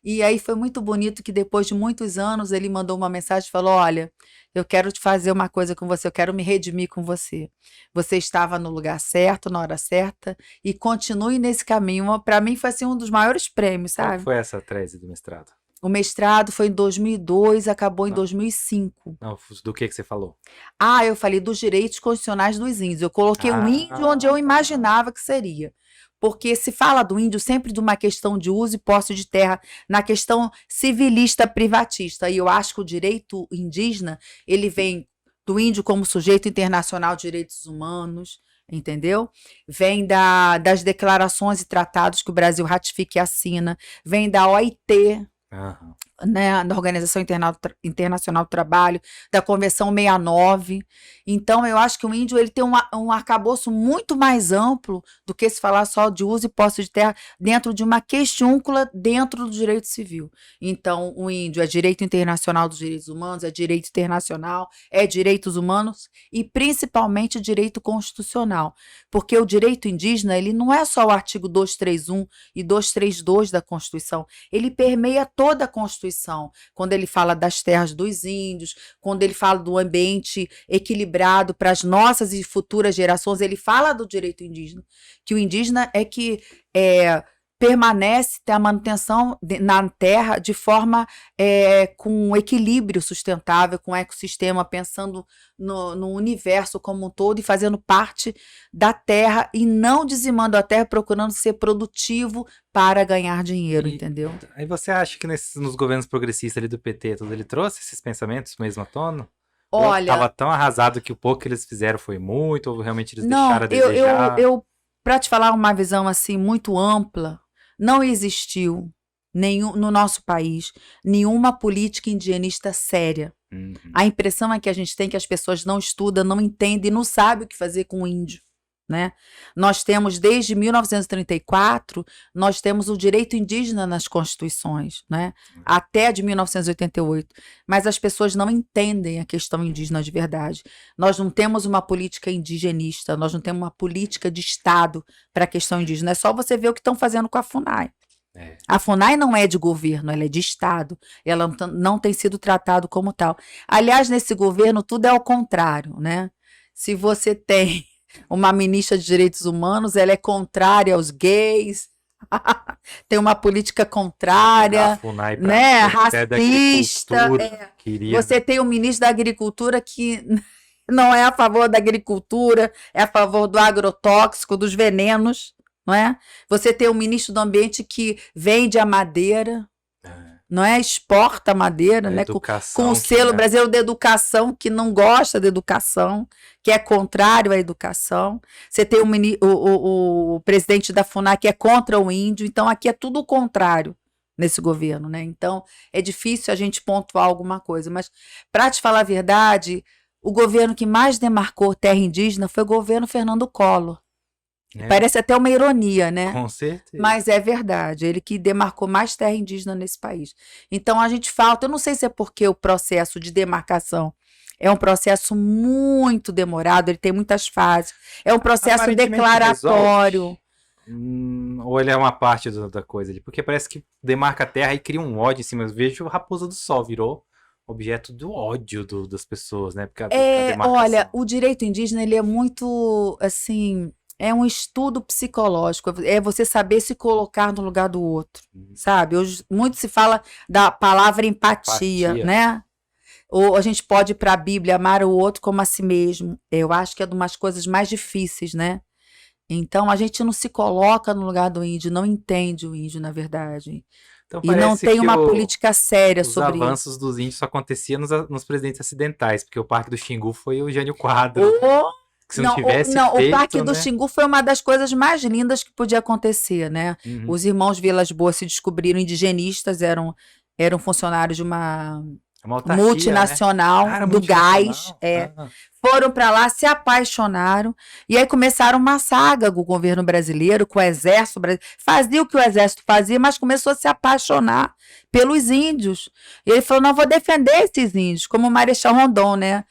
E aí foi muito bonito que depois de muitos anos ele mandou uma mensagem e falou, olha, eu quero te fazer uma coisa com você, eu quero me redimir com você. Você estava no lugar certo, na hora certa, e continue nesse caminho. Para mim foi assim um dos maiores prêmios, sabe? Qual foi essa tese do mestrado? O mestrado foi em 2002, acabou em 2005. Não, do que você falou? Eu falei dos direitos constitucionais dos índios. Eu coloquei o índio onde eu imaginava que seria. Porque se fala do índio sempre de uma questão de uso e posse de terra, na questão civilista privatista. E eu acho que o direito indígena, ele vem do índio como sujeito internacional de direitos humanos, entendeu? Vem das declarações e tratados que o Brasil ratifica e assina, vem da OIT, né, da Organização Internacional do Trabalho, da Convenção 69. Então, eu acho que o índio ele tem um arcabouço muito mais amplo do que se falar só de uso e posse de terra dentro de uma questiúncula dentro do direito civil. Então, o índio é direito internacional dos direitos humanos, é direito internacional, é direitos humanos e principalmente direito constitucional. Porque o direito indígena, ele não é só o artigo 231 e 232 da Constituição, ele permeia toda a Constituição. Quando ele fala das terras dos índios, quando ele fala do ambiente equilibrado para as nossas e futuras gerações, ele fala do direito indígena, que o indígena é que permanece a manutenção na terra de forma com equilíbrio sustentável, com ecossistema, pensando no universo como um todo e fazendo parte da terra e não dizimando a terra, procurando ser produtivo para ganhar dinheiro, entendeu? Aí você acha que nos governos progressistas ali do PT, ele trouxe esses pensamentos mesmo à tona? Olha, estava tão arrasado que o pouco que eles fizeram foi muito, ou realmente eles deixaram a desejar? Eu para te falar uma visão assim muito ampla, não existiu no nosso país nenhuma política indigenista séria. A impressão é que a gente tem que as pessoas não estudam, não entendem, não sabem o que fazer com o índio, né? Nós temos desde 1934, nós temos o direito indígena nas constituições, né? Até de 1988, mas as pessoas não entendem a questão indígena de verdade. Nós não temos uma política indigenista, nós não temos uma política de Estado para a questão indígena. É só você ver o que estão fazendo com a FUNAI. A FUNAI não é de governo, ela é de Estado. Ela não tem sido tratada como tal. Aliás, nesse governo, tudo é ao contrário, né? Se você tem uma ministra de Direitos Humanos, ela é contrária aos gays, tem uma política contrária, né? Racista. Você tem o ministro da Agricultura que não é a favor da agricultura, é a favor do agrotóxico, dos venenos. Não é? Você tem o ministro do Ambiente que vende a madeira, não é? Exporta a madeira, né? Com o selo brasileiro de educação, que não gosta da educação, que é contrário à educação. Você tem o presidente da FUNAI que é contra o índio. Então, aqui é tudo o contrário nesse governo, né? Então, é difícil a gente pontuar alguma coisa. Mas, para te falar a verdade, o governo que mais demarcou terra indígena foi o governo Fernando Collor. Parece até uma ironia, né? Com certeza. Mas é verdade, ele que demarcou mais terra indígena nesse país. Então a gente falta, eu não sei se é porque o processo de demarcação é um processo muito demorado, ele tem muitas fases, é um processo declaratório. Ou ele é uma parte da coisa ali? Porque parece que demarca a terra e cria um ódio em cima. Eu vejo a Raposa do Sol virou objeto do ódio das pessoas, né? Porque olha, o direito indígena, ele é muito, assim... É um estudo psicológico, é você saber se colocar no lugar do outro, sabe? Hoje muito se fala da palavra empatia, né? Ou a gente pode ir para a Bíblia, amar o outro como a si mesmo. Eu acho que é de umas coisas mais difíceis, né? Então, a gente não se coloca no lugar do índio, não entende o índio, na verdade. Então, e não tem uma política séria sobre isso. Os avanços dos índios só aconteciam nos presidentes acidentais, porque o Parque do Xingu foi o Jânio Quadro. Se não tivesse feito, o Parque do Xingu foi uma das coisas mais lindas que podia acontecer, né? Os irmãos Vilas Boas se descobriram indigenistas, eram funcionários de uma autarquia, multinacional, né? Do gás. Foram para lá, se apaixonaram, e aí começaram uma saga com o governo brasileiro, com o exército brasileiro. Fazia o que o exército fazia, mas começou a se apaixonar pelos índios. E ele falou, não, vou defender esses índios, como o Marechal Rondon, né?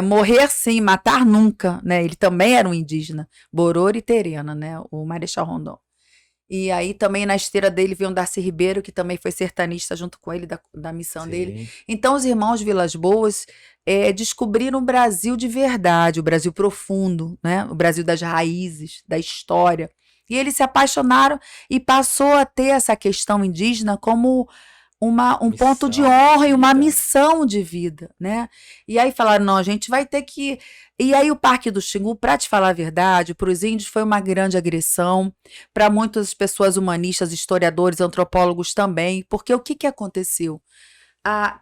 Morrer sim, matar nunca, né? Ele também era um indígena, Bororo e Terena, né? O Marechal Rondon. E aí também na esteira dele veio um Darcy Ribeiro, que também foi sertanista junto com ele, da missão dele. Então os irmãos Vilas Boas descobriram o Brasil de verdade, o Brasil profundo, né? O Brasil das raízes, da história. E eles se apaixonaram e passou a ter essa questão indígena como um ponto de honra e uma missão de vida, né? E aí falaram, não, a gente vai ter que... E aí o Parque do Xingu, para te falar a verdade, para os índios foi uma grande agressão, para muitas pessoas humanistas, historiadores, antropólogos também, porque o que aconteceu?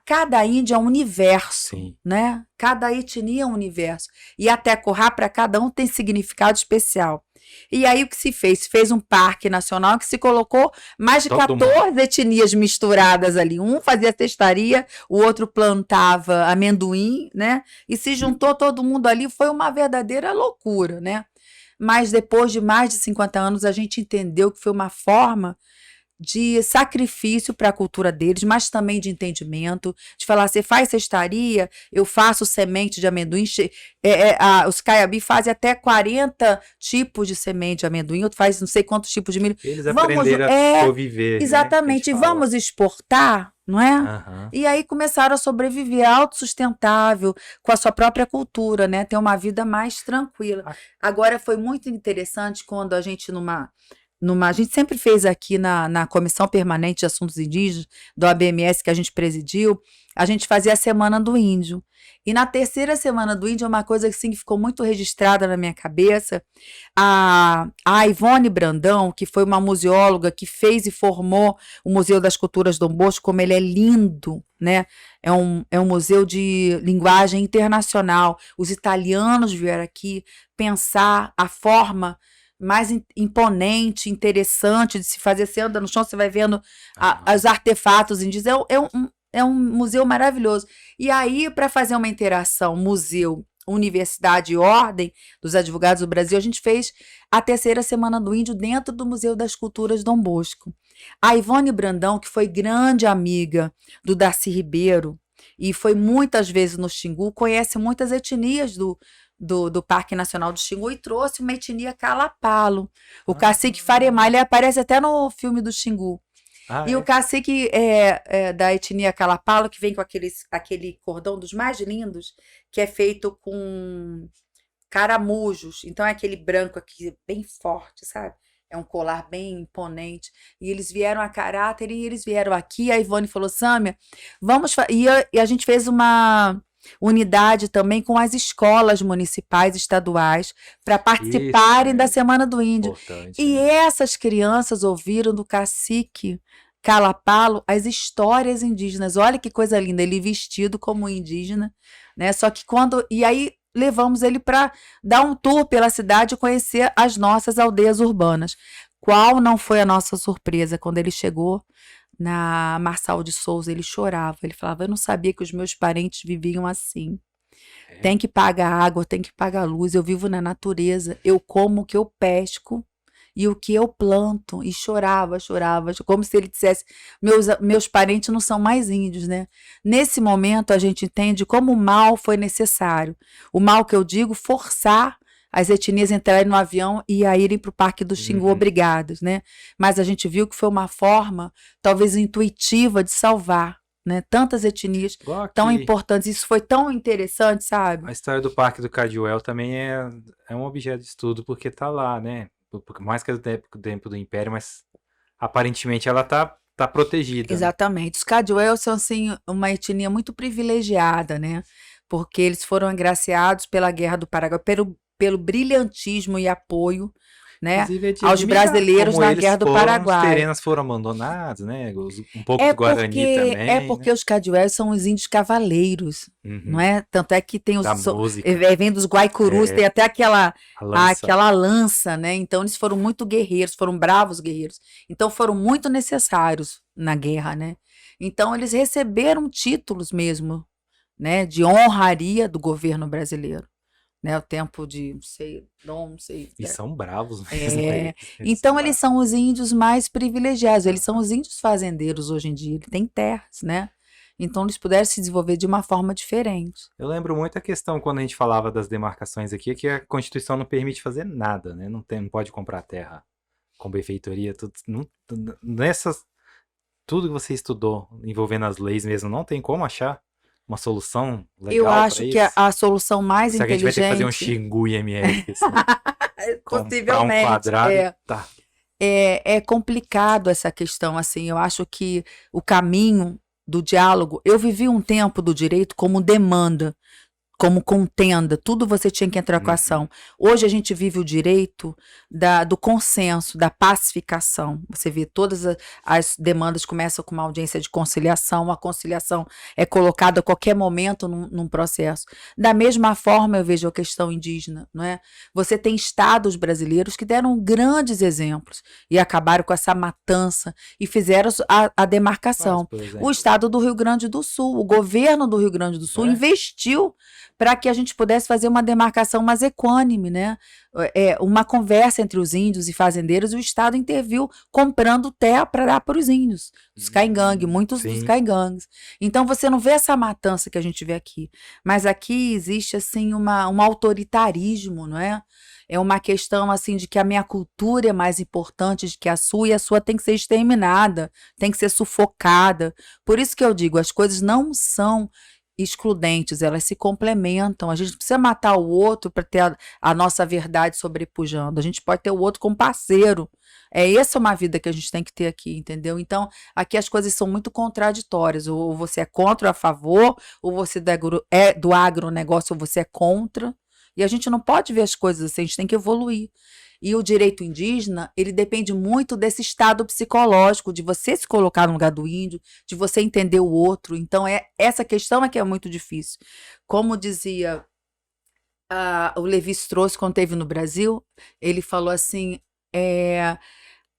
Cada índio é um universo, né? Cada etnia é um universo. E até Corrá, para cada um tem significado especial. E aí o que se fez? Fez um parque nacional que se colocou mais de 14 etnias misturadas ali. Um fazia cestaria, o outro plantava amendoim, né? E se juntou todo mundo ali, foi uma verdadeira loucura, né? Mas depois de mais de 50 anos, a gente entendeu que foi uma forma de sacrifício para a cultura deles, mas também de entendimento, de falar, você faz cestaria, eu faço semente de amendoim, os Caiabi fazem até 40 tipos de semente de amendoim, outro faz não sei quantos tipos de milho. Eles aprenderam a conviver. Exatamente, né? Vamos exportar, não é? E aí começaram a sobreviver autossustentável, com a sua própria cultura, né? Ter uma vida mais tranquila. Agora foi muito interessante quando a gente a gente sempre fez aqui na Comissão Permanente de Assuntos Indígenas, do ABMS que a gente presidiu, a gente fazia a Semana do Índio. E na terceira Semana do Índio, uma coisa assim, que ficou muito registrada na minha cabeça, a Ivone Brandão, que foi uma museóloga que fez e formou o Museu das Culturas Dom Bosco, como ele é lindo, né? É um museu de linguagem internacional. Os italianos vieram aqui pensar a forma mais imponente, interessante de se fazer. Você anda no chão, você vai vendo os artefatos indígenas. É um museu maravilhoso. E aí, para fazer uma interação museu, universidade e ordem dos advogados do Brasil, a gente fez a terceira Semana do Índio dentro do Museu das Culturas Dom Bosco. A Ivone Brandão, que foi grande amiga do Darcy Ribeiro e foi muitas vezes no Xingu, conhece muitas etnias do Parque Nacional do Xingu e trouxe uma etnia Calapalo. O cacique Faremar, ele aparece até no filme do Xingu. O cacique da etnia Calapalo, que vem com aquele cordão dos mais lindos, que é feito com caramujos. Então é aquele branco aqui, bem forte, sabe? É um colar bem imponente. E eles vieram a caráter e eles vieram aqui. A Ivone falou, Sâmia, vamos... E a gente fez uma unidade também com as escolas municipais, estaduais, para participarem da Semana do Índio. Importante, e essas crianças ouviram do cacique Calapalo as histórias indígenas. Olha que coisa linda, ele vestido como indígena, né? Só que e aí levamos ele para dar um tour pela cidade e conhecer as nossas aldeias urbanas. Qual não foi a nossa surpresa quando ele chegou na Marçal de Souza? Ele chorava, ele falava, eu não sabia que os meus parentes viviam assim. Tem que pagar água, tem que pagar luz, eu vivo na natureza, eu como o que eu pesco e o que eu planto. E chorava, como se ele dissesse, meus parentes não são mais índios, né? Nesse momento a gente entende como o mal foi necessário. O mal que eu digo, forçar as etnias entrarem no avião e a irem para o Parque do Xingu obrigadas, né? Mas a gente viu que foi uma forma, talvez intuitiva, de salvar, né? Tantas etnias tão importantes. Isso foi tão interessante, sabe? A história do Parque do Cajuel também é um objeto de estudo, porque tá lá, né? Mais que do tempo do Império, mas aparentemente ela tá protegida. Exatamente. Né? Os Cajuel são, assim, uma etnia muito privilegiada, né? Porque eles foram agraciados pela Guerra do Paraguai, pelo brilhantismo e apoio, né, aos brasileiros na Guerra do Paraguai. Os terrenos foram abandonados, né? Um pouco do Guarani também. É porque os Cajuel são os índios cavaleiros, não é? Tanto é que tem vem dos Guaicurus, tem até aquela lança, né? Então eles foram muito guerreiros, foram bravos guerreiros. Então foram muito necessários na guerra, né? Então eles receberam títulos mesmo, né, de honraria do governo brasileiro. Né, o tempo de, não sei. E são bravos mesmo. Então, eles são os índios mais privilegiados. Eles são os índios fazendeiros hoje em dia. Eles têm terras, né? Então, eles puderam se desenvolver de uma forma diferente. Eu lembro muito a questão, quando a gente falava das demarcações aqui, que a Constituição não permite fazer nada, né? Não pode comprar terra com benfeitoria. Tudo que você estudou envolvendo as leis mesmo, não tem como achar uma solução legal. Eu acho que a solução mais inteligente... A gente vai ter que fazer um Xingu IMF, assim, possivelmente. Um quadrado, tá. É complicado essa questão, assim. Eu acho que o caminho do diálogo... Eu vivi um tempo do direito como demanda, como contenda, tudo você tinha que entrar com a ação. Hoje a gente vive o direito do consenso, da pacificação. Você vê todas as demandas começam com uma audiência de conciliação, a conciliação é colocada a qualquer momento num processo. Da mesma forma eu vejo a questão indígena, não é? Você tem estados brasileiros que deram grandes exemplos e acabaram com essa matança e fizeram a demarcação. O estado do Rio Grande do Sul, o governo do Rio Grande do Sul investiu para que a gente pudesse fazer uma demarcação mais equânime, né? Uma conversa entre os índios e fazendeiros, e o Estado interviu comprando terra para dar para os índios, dos caigangues, muitos dos caigangues. Então você não vê essa matança que a gente vê aqui, mas aqui existe assim um autoritarismo, não é? É uma questão assim de que a minha cultura é mais importante de que a sua, e a sua tem que ser exterminada, tem que ser sufocada. Por isso que eu digo, as coisas não são excludentes, elas se complementam. A gente não precisa matar o outro para ter a nossa verdade sobrepujando. A gente pode ter o outro como parceiro. Essa uma vida que a gente tem que ter aqui, entendeu? Então, aqui as coisas são muito contraditórias. Ou você é contra ou a favor, ou você é do agronegócio ou você é contra. E a gente não pode ver as coisas assim, a gente tem que evoluir. E o direito indígena, ele depende muito desse estado psicológico, de você se colocar no lugar do índio, de você entender o outro. Então, essa questão é que é muito difícil. Como dizia o Levi-Strauss, quando esteve no Brasil, ele falou assim,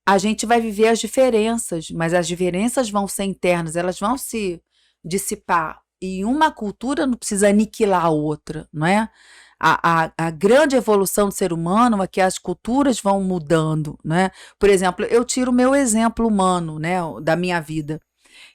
a gente vai viver as diferenças, mas as diferenças vão ser internas, elas vão se dissipar. E uma cultura não precisa aniquilar a outra, não é? A grande evolução do ser humano é que as culturas vão mudando, né? Por exemplo, eu tiro o meu exemplo humano, né, da minha vida.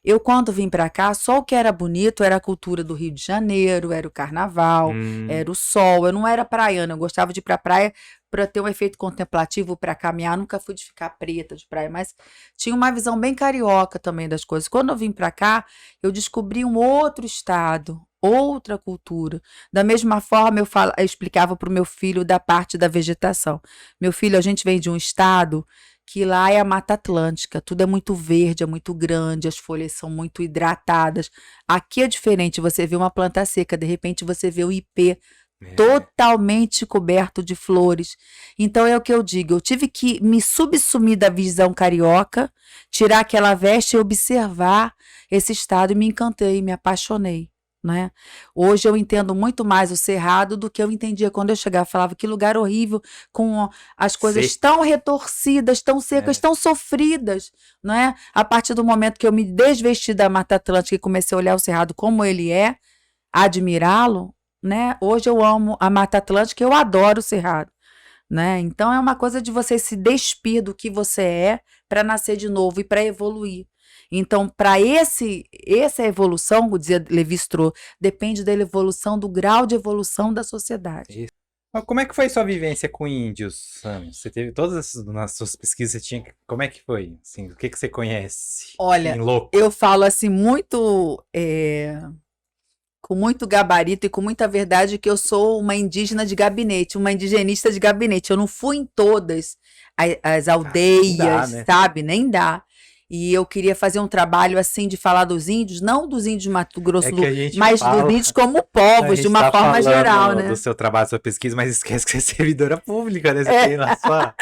Eu, quando vim para cá, só o que era bonito era a cultura do Rio de Janeiro, era o carnaval, era o sol. Eu não era praiana, eu gostava de ir para a praia para ter um efeito contemplativo, para caminhar. Nunca fui de ficar preta de praia, mas tinha uma visão bem carioca também das coisas. Quando eu vim para cá, eu descobri um outro estado, outra cultura. Da mesma forma, eu explicava para o meu filho da parte da vegetação. Meu filho, a gente vem de um estado que lá é a Mata Atlântica, tudo é muito verde, é muito grande, as folhas são muito hidratadas. Aqui é diferente, você vê uma planta seca, de repente você vê o ipê totalmente coberto de flores. Então é o que eu digo, eu tive que me subsumir da visão carioca, tirar aquela veste e observar esse estado e me encantei, me apaixonei. Né? Hoje eu entendo muito mais o Cerrado do que eu entendia quando eu chegava. Falava que lugar horrível, com as coisas tão retorcidas, tão secas, tão sofridas, não é? A partir do momento que eu me desvesti da Mata Atlântica e comecei a olhar o Cerrado como ele é, admirá-lo, né? Hoje eu amo a Mata Atlântica, eu adoro o Cerrado, né? Então é uma coisa de você se despir do que você é para nascer de novo e para evoluir. Então, para essa evolução, dizia Levi-Strauss, depende da evolução, do grau de evolução da sociedade. Isso. Mas como é que foi sua vivência com índios, Sam? Você teve todas essas, nas suas pesquisas, você tinha, como é que foi? Assim, o que você conhece? Olha, eu falo assim muito, com muito gabarito e com muita verdade que eu sou uma indígena de gabinete, uma indigenista de gabinete. Eu não fui em todas as aldeias, dá, né? Sabe? Nem dá. E eu queria fazer um trabalho assim de falar dos índios, não dos índios de Mato Grosso do Sul, mas dos índios como povos, de uma forma geral, né? Do seu trabalho, sua pesquisa, mas esquece que você é servidora pública, né? Você tem na sua...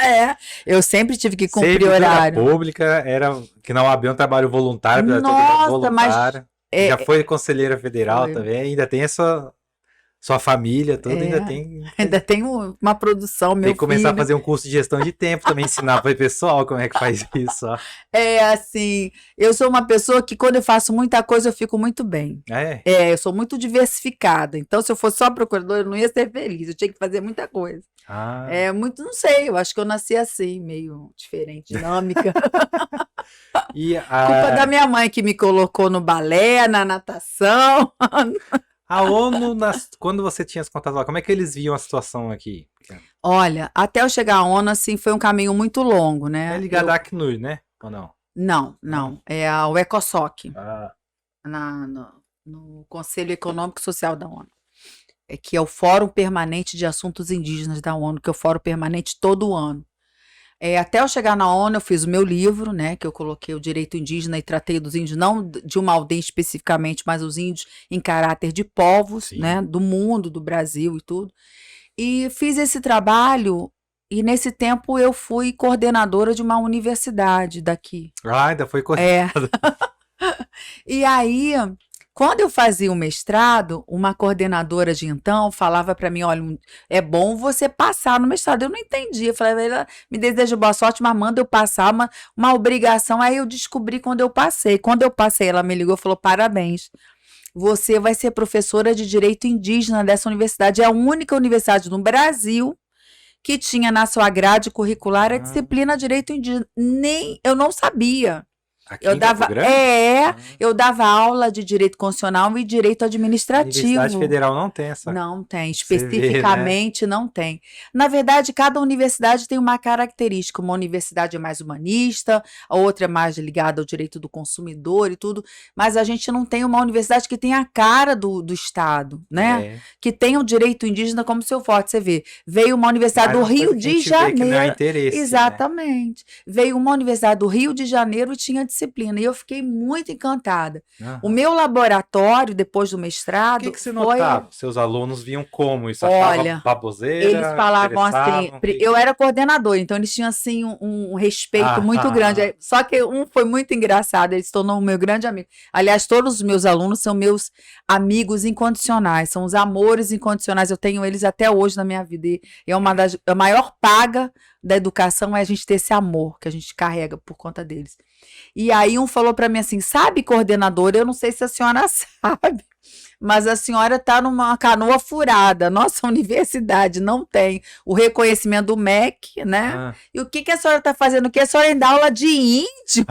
eu sempre tive que cumprir horário. Servidora pública era que não havia um trabalho voluntário, nossa, mas já foi conselheira federal também, ainda tem essa... Sua família toda ainda tem... Ainda tem uma produção, meu filho. Tem que começar a fazer um curso de gestão de tempo também, ensinar para o pessoal como é que faz isso. Ó. Assim, eu sou uma pessoa que quando eu faço muita coisa eu fico muito bem. Eu sou muito diversificada. Então, se eu fosse só procuradora, eu não ia ser feliz. Eu tinha que fazer muita coisa. Muito, não sei, eu acho que eu nasci assim, meio diferente, dinâmica. Culpa da minha mãe que me colocou no balé, na natação... A ONU, quando você tinha os contatos lá, como é que eles viam a situação aqui? Olha, até eu chegar à ONU, assim, foi um caminho muito longo, né? É ligado à Acnur, né? Ou não? Não. É o ECOSOC, no Conselho Econômico e Social da ONU. Que é o Fórum Permanente de Assuntos Indígenas da ONU, que é o fórum permanente todo ano. Até eu chegar na ONU, eu fiz o meu livro, né, que eu coloquei o direito indígena e tratei dos índios, não de uma aldeia especificamente, mas os índios em caráter de povos, né, do mundo, do Brasil e tudo. E fiz esse trabalho e nesse tempo eu fui coordenadora de uma universidade daqui. Ainda foi coordenadora. E aí... Quando eu fazia o mestrado, uma coordenadora de então falava para mim, olha, é bom você passar no mestrado. Eu não entendia, eu falei, ela me deseja boa sorte, mas manda eu passar, uma obrigação. Aí eu descobri quando eu passei. Quando eu passei, ela me ligou e falou, parabéns, você vai ser professora de Direito Indígena dessa universidade. É a única universidade no Brasil que tinha na sua grade curricular a disciplina Direito Indígena. Eu não sabia. Aqui Eu em Campo dava, Grande? eu dava aula de direito constitucional e direito A Universidade administrativo. Federal não tem essa. Não tem, Você vê, né? especificamente não tem. Na verdade, cada universidade tem uma característica. Uma universidade é mais humanista, a outra é mais ligada ao direito do consumidor e tudo, mas a gente não tem uma universidade que tenha a cara do Estado, né? É. Que tenha o direito indígena como seu forte. Você vê, veio uma universidade Mas do uma coisa Rio que a de gente vê que não é Janeiro. interesse, né? Exatamente. Veio uma universidade do Rio de Janeiro e tinha disciplina, e eu fiquei muito encantada. O Aham. meu laboratório, depois do O mestrado, que você foi. notava? Seus alunos viam como isso? Achava Olha, eles baboseira? falavam assim, Interessavam? Que... eu era coordenadora, então eles tinham assim um respeito muito grande. Ah, Só que um foi muito engraçado, ele se tornou o meu grande amigo. Aliás, todos os meus alunos são meus amigos incondicionais, são os amores incondicionais. Eu tenho eles até hoje na minha vida. E é a maior paga da educação é a gente ter esse amor que a gente carrega por conta deles. E aí um falou para mim assim, sabe, coordenadora, eu não sei se a senhora sabe, mas a senhora está numa canoa furada. Nossa universidade não tem o reconhecimento do MEC, né? ah, E o que a senhora está fazendo? O que a senhora ainda dá aula de índio?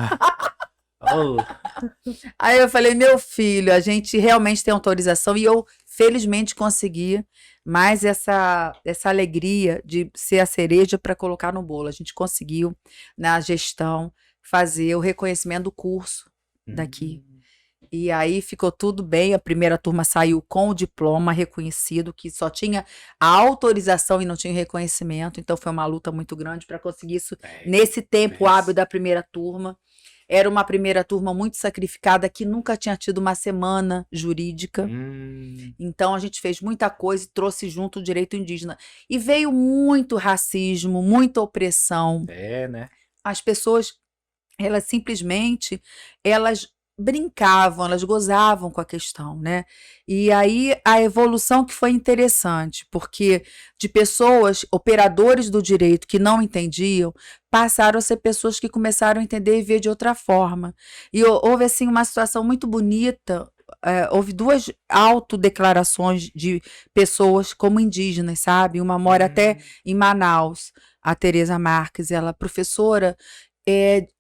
oh, Aí eu falei, meu filho, a gente realmente tem autorização e eu felizmente consegui mais essa alegria de ser a cereja para colocar no bolo. A gente conseguiu, na gestão, fazer o reconhecimento do curso daqui. E aí ficou tudo bem, a primeira turma saiu com o diploma reconhecido, que só tinha a autorização e não tinha reconhecimento, então foi uma luta muito grande para conseguir isso nesse tempo hábil da primeira turma. Era uma primeira turma muito sacrificada, que nunca tinha tido uma semana jurídica. Então a gente fez muita coisa e trouxe junto o direito indígena. E veio muito racismo, muita opressão. É, né? As pessoas, elas simplesmente, elas brincavam, elas gozavam com a questão, né? E aí a evolução que foi interessante, porque de pessoas, operadores do direito que não entendiam, passaram a ser pessoas que começaram a entender e ver de outra forma. E houve assim uma situação muito bonita. Houve duas autodeclarações de pessoas como indígenas, sabe? Uma mora até em Manaus, a Tereza Marques, ela professora.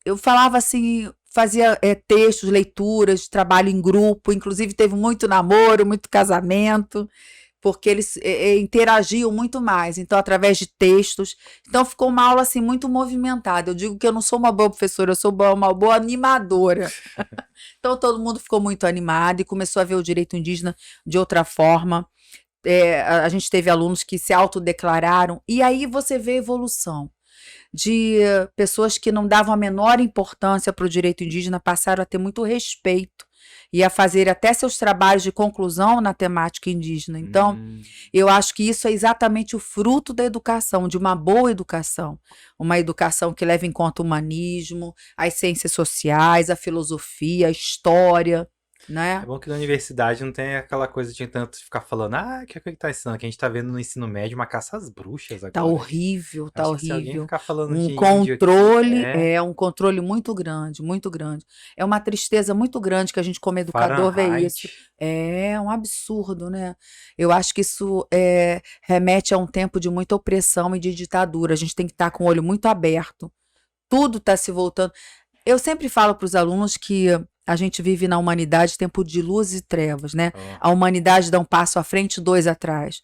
Eu falava assim, fazia textos, leituras, trabalho em grupo, inclusive teve muito namoro, muito casamento, porque eles interagiam muito mais, então através de textos. Então ficou uma aula assim muito movimentada. Eu digo que eu não sou uma boa professora, eu sou uma boa animadora. Então todo mundo ficou muito animado e começou a ver o direito indígena de outra forma. A gente teve alunos que se autodeclararam, e aí você vê a evolução de pessoas que não davam a menor importância para o direito indígena, passaram a ter muito respeito e a fazer até seus trabalhos de conclusão na temática indígena. Então, eu acho que isso é exatamente o fruto da educação, de uma boa educação. Uma educação que leva em conta o humanismo, as ciências sociais, a filosofia, a história, né? É bom que na universidade não tem aquela coisa de tanto ficar falando, que é o que tá ensinando, que a gente tá vendo no ensino médio uma caça às bruxas agora. Tá horrível, tá Acho que se alguém horrível. ficar falando Um de índio controle, aqui, um controle muito grande, muito grande. É uma tristeza muito grande que a gente, como educador, vê isso. Fahrenheit. É um absurdo, né? Eu acho que isso remete a um tempo de muita opressão e de ditadura. A gente tem que estar com o olho muito aberto. Tudo está se voltando. Eu sempre falo para os alunos que a gente vive na humanidade tempo de luz e trevas, né? A humanidade dá um passo à frente, dois atrás.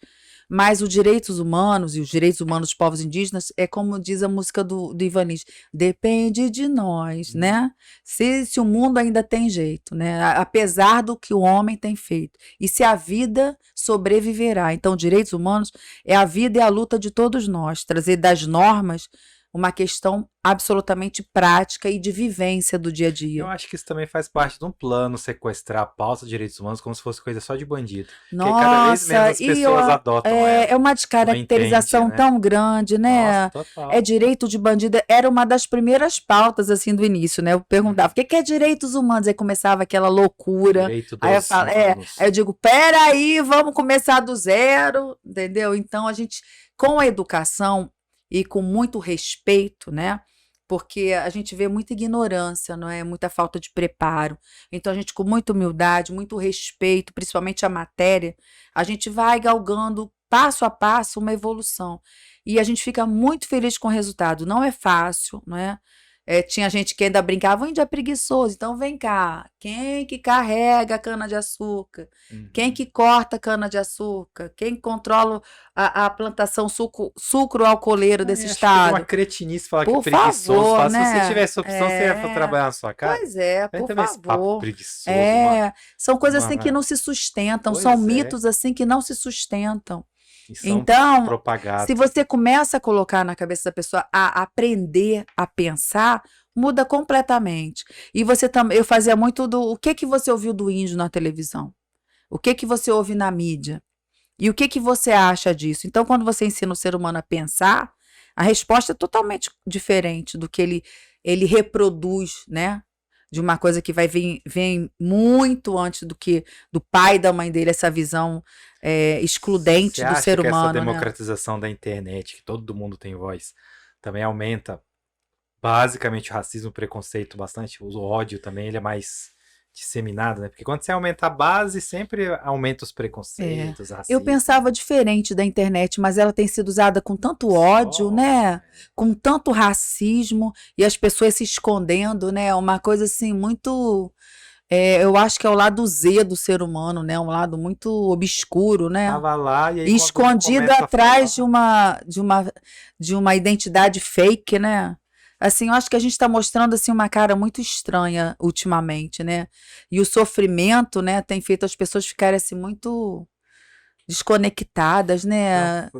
Mas os direitos humanos e os direitos humanos dos povos indígenas é como diz a música do Ivanis, depende de nós, né? Se o mundo ainda tem jeito, né? Apesar do que o homem tem feito. E se a vida sobreviverá. Então, direitos humanos é a vida e a luta de todos nós. Trazer das normas uma questão absolutamente prática e de vivência do dia a dia. Eu acho que isso também faz parte de um plano sequestrar a pauta de direitos humanos como se fosse coisa só de bandido. Nossa, porque cada vez menos as pessoas adotam ela. É uma descaracterização Entende, né? tão grande, né? Nossa, total. Direito de bandido, era uma das primeiras pautas, assim, do início, né? Eu perguntava, o que é direitos humanos? Aí começava aquela loucura. Direito Aí eu dos falo, humanos. aí eu digo, peraí, vamos começar do zero, entendeu? Então, a gente, com a educação e com muito respeito, né? Porque a gente vê muita ignorância, não é? Muita falta de preparo. Então, a gente, com muita humildade, muito respeito, principalmente a matéria, a gente vai galgando passo a passo uma evolução. E a gente fica muito feliz com o resultado. Não é fácil, não é? Tinha gente que ainda brincava, o índio é preguiçoso, então vem cá, quem que carrega a cana-de-açúcar? Quem que corta a cana-de-açúcar? Quem controla a plantação sucro-alcooleiro desse Acho que é uma estado? cretinice falar que Por preguiçoso favor, fácil. Se você né? tivesse opção, você ia trabalhar na sua casa? Pois é, Tem por também esse papo favor. preguiçoso, mano. São coisas assim que não se sustentam, são Pois é. mitos assim que não se sustentam. E são Então, propagados. se você começa a colocar na cabeça da pessoa a aprender a pensar, muda completamente. E você também, eu fazia muito o que você ouviu do índio na televisão? O que você ouve na mídia? E o que você acha disso? Então, quando você ensina o ser humano a pensar, a resposta é totalmente diferente do que ele reproduz, né? De uma coisa que vem muito antes do pai e da mãe dele, essa visão excludente do ser humano. Essa democratização da internet, que todo mundo tem voz, também aumenta basicamente o racismo, o preconceito bastante, o ódio também, ele é mais disseminado, né? Porque quando você aumenta a base, sempre aumenta os preconceitos, racismo. Eu pensava diferente da internet, mas ela tem sido usada com tanto ódio, né? Com tanto racismo e as pessoas se escondendo, né? Uma coisa assim muito... eu acho que é o lado Z do ser humano, né? Um lado muito obscuro, né? Tava lá e aí escondido atrás de uma identidade fake, né? Assim, eu acho que a gente está mostrando assim uma cara muito estranha ultimamente, né? E o sofrimento, né, tem feito as pessoas ficarem assim muito desconectadas, né?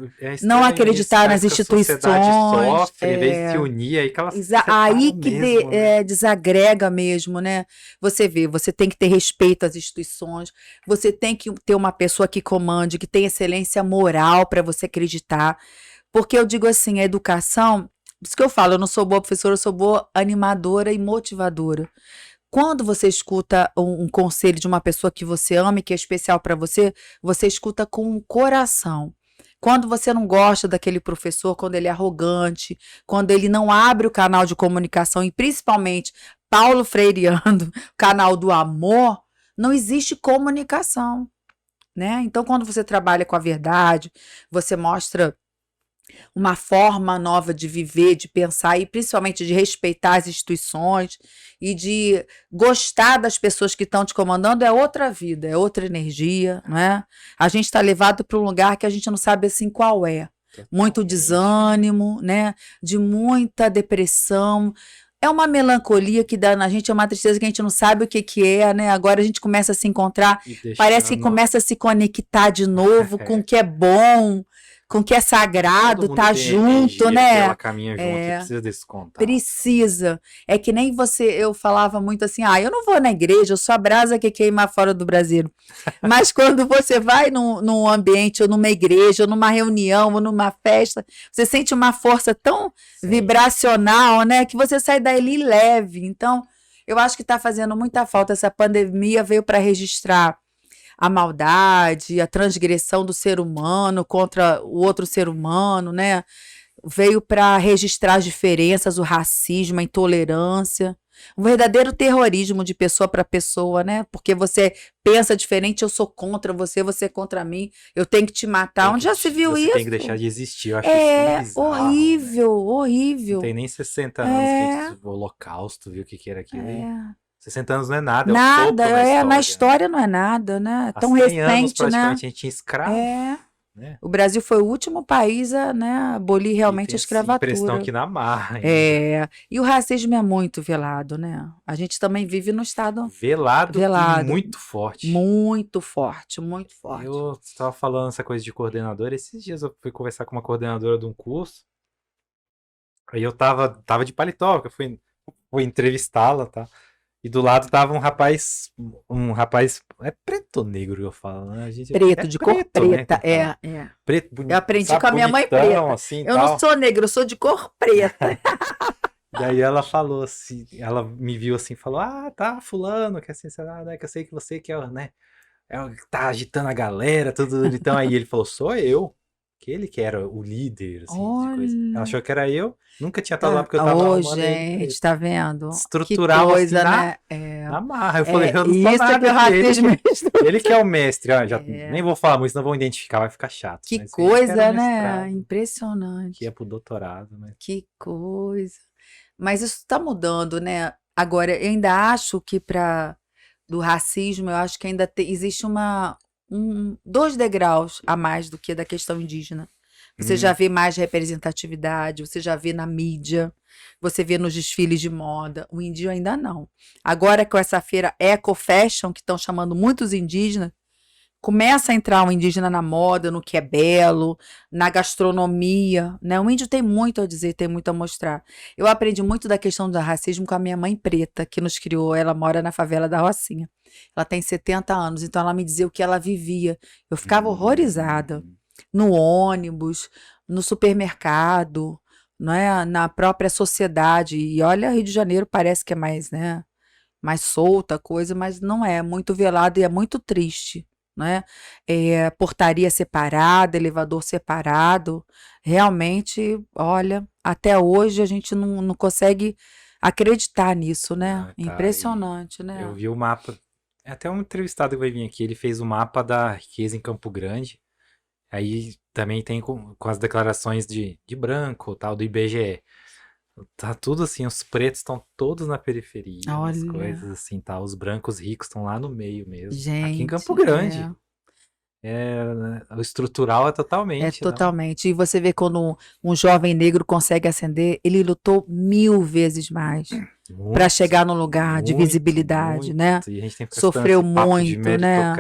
Não acreditar nas instituições. A sociedade sofre, em vez de se unir, aí que ela aí que desagrega mesmo, né? Você vê, você tem que ter respeito às instituições, você tem que ter uma pessoa que comande, que tem excelência moral para você acreditar. Porque eu digo assim, a educação, por isso que eu falo, eu não sou boa professora, eu sou boa animadora e motivadora. Quando você escuta um conselho de uma pessoa que você ama e que é especial para você, você escuta com o coração. Quando você não gosta daquele professor, quando ele é arrogante, quando ele não abre o canal de comunicação, e principalmente Paulo Freireano, canal do amor, não existe comunicação, né? Então, quando você trabalha com a verdade, você mostra uma forma nova de viver, de pensar e principalmente de respeitar as instituições e de gostar das pessoas que estão te comandando, é outra vida, é outra energia, não é? A gente está levado para um lugar que a gente não sabe assim qual é. Muito desânimo, né? De muita depressão. É uma melancolia que dá na gente, é uma tristeza que a gente não sabe o que é, né? Agora a gente começa a se encontrar, parece que começa a se conectar de novo com o que é bom, com o que é sagrado, tá junto, né? Ela caminha junto, precisa desse contato. Precisa. É que nem você, eu falava muito assim, eu não vou na igreja, eu sou a brasa que queima fora do braseiro. Mas quando você vai num ambiente, ou numa igreja, ou numa reunião, ou numa festa, você sente uma força tão vibracional, né? Que você sai dali leve. Então, eu acho que está fazendo muita falta. Essa pandemia veio para registrar a maldade, a transgressão do ser humano contra o outro ser humano, né? Veio para registrar as diferenças, o racismo, a intolerância, um verdadeiro terrorismo de pessoa para pessoa, né? Porque você pensa diferente, eu sou contra você, você é contra mim, eu tenho que te matar. Onde já se viu isso? Tem que deixar de existir, eu acho isso tão bizarro, horrível, horrível. Não tem nem 60 anos que o Holocausto, viu o que era aquilo aí. 60 anos não é nada, é um topo na história não é nada, né? É tão recente, anos, praticamente, né? A gente tinha escravo. Né? O Brasil foi o último país a, né, abolir realmente a escravatura. Impressão que na marra. E o racismo é muito velado, né? A gente também vive no estado velado. E muito forte. Muito forte, muito forte. Eu estava falando essa coisa de coordenador. Esses dias eu fui conversar com uma coordenadora de um curso. Aí eu tava de paletó, que eu fui entrevistá-la, tá? E do lado tava um rapaz, é preto ou negro que eu falo, né? Preto, de cor preta, né? Preto, bonito. Eu aprendi com a minha mãe preta. Assim, eu não sou negra, eu sou de cor preta. E aí ela falou assim, ela me viu assim, falou, tá, fulano, que assim, né, que eu sei que você que é, né, tá agitando a galera, tudo. Então aí ele falou, sou eu. Que ele que era o líder, assim, de coisa. Ela achou que era eu, nunca tinha estado lá porque eu tava arrumando gente, tá vendo? Estrutural, que coisa, assim, né? na marra. Eu falei, eu não sou isso nada, que o racismo ele que é o mestre, nem vou falar muito, senão vão identificar, vai ficar chato. Que coisa, né? Impressionante. Que é pro doutorado, né? Que coisa. Mas isso está mudando, né? Agora, eu ainda acho que do racismo, eu acho que ainda existe dois degraus a mais do que da questão indígena. Você já vê mais representatividade, você já vê na mídia, você vê nos desfiles de moda. O índio ainda não. Agora, com essa feira Eco Fashion, que estão chamando muitos indígenas, começa a entrar um indígena na moda, no que é belo, na gastronomia, né? O índio tem muito a dizer, tem muito a mostrar. Eu aprendi muito da questão do racismo com a minha mãe preta, que nos criou. Ela mora na favela da Rocinha. Ela tem 70 anos, então ela me dizia o que ela vivia. Eu ficava horrorizada. No ônibus, no supermercado, né? Na própria sociedade. E olha, Rio de Janeiro parece que é mais, né? Mais solta a coisa, mas não é. Muito velado e é muito triste. Né? Portaria separada, elevador separado, realmente, olha, até hoje a gente não consegue acreditar nisso, né? Tá. Impressionante, né? Eu vi o mapa, até um entrevistado que vai vir aqui, ele fez o mapa da riqueza em Campo Grande, aí também tem com as declarações de branco, tal, do IBGE. Tá tudo assim, os pretos estão todos na periferia, as coisas assim, tá? Os brancos ricos estão lá no meio mesmo. Gente, aqui em Campo Grande. O estrutural é totalmente. Totalmente. E você vê quando um jovem negro consegue ascender, ele lutou 1000 vezes mais para chegar no lugar de visibilidade, né? E a gente tem que sofreu muito, né?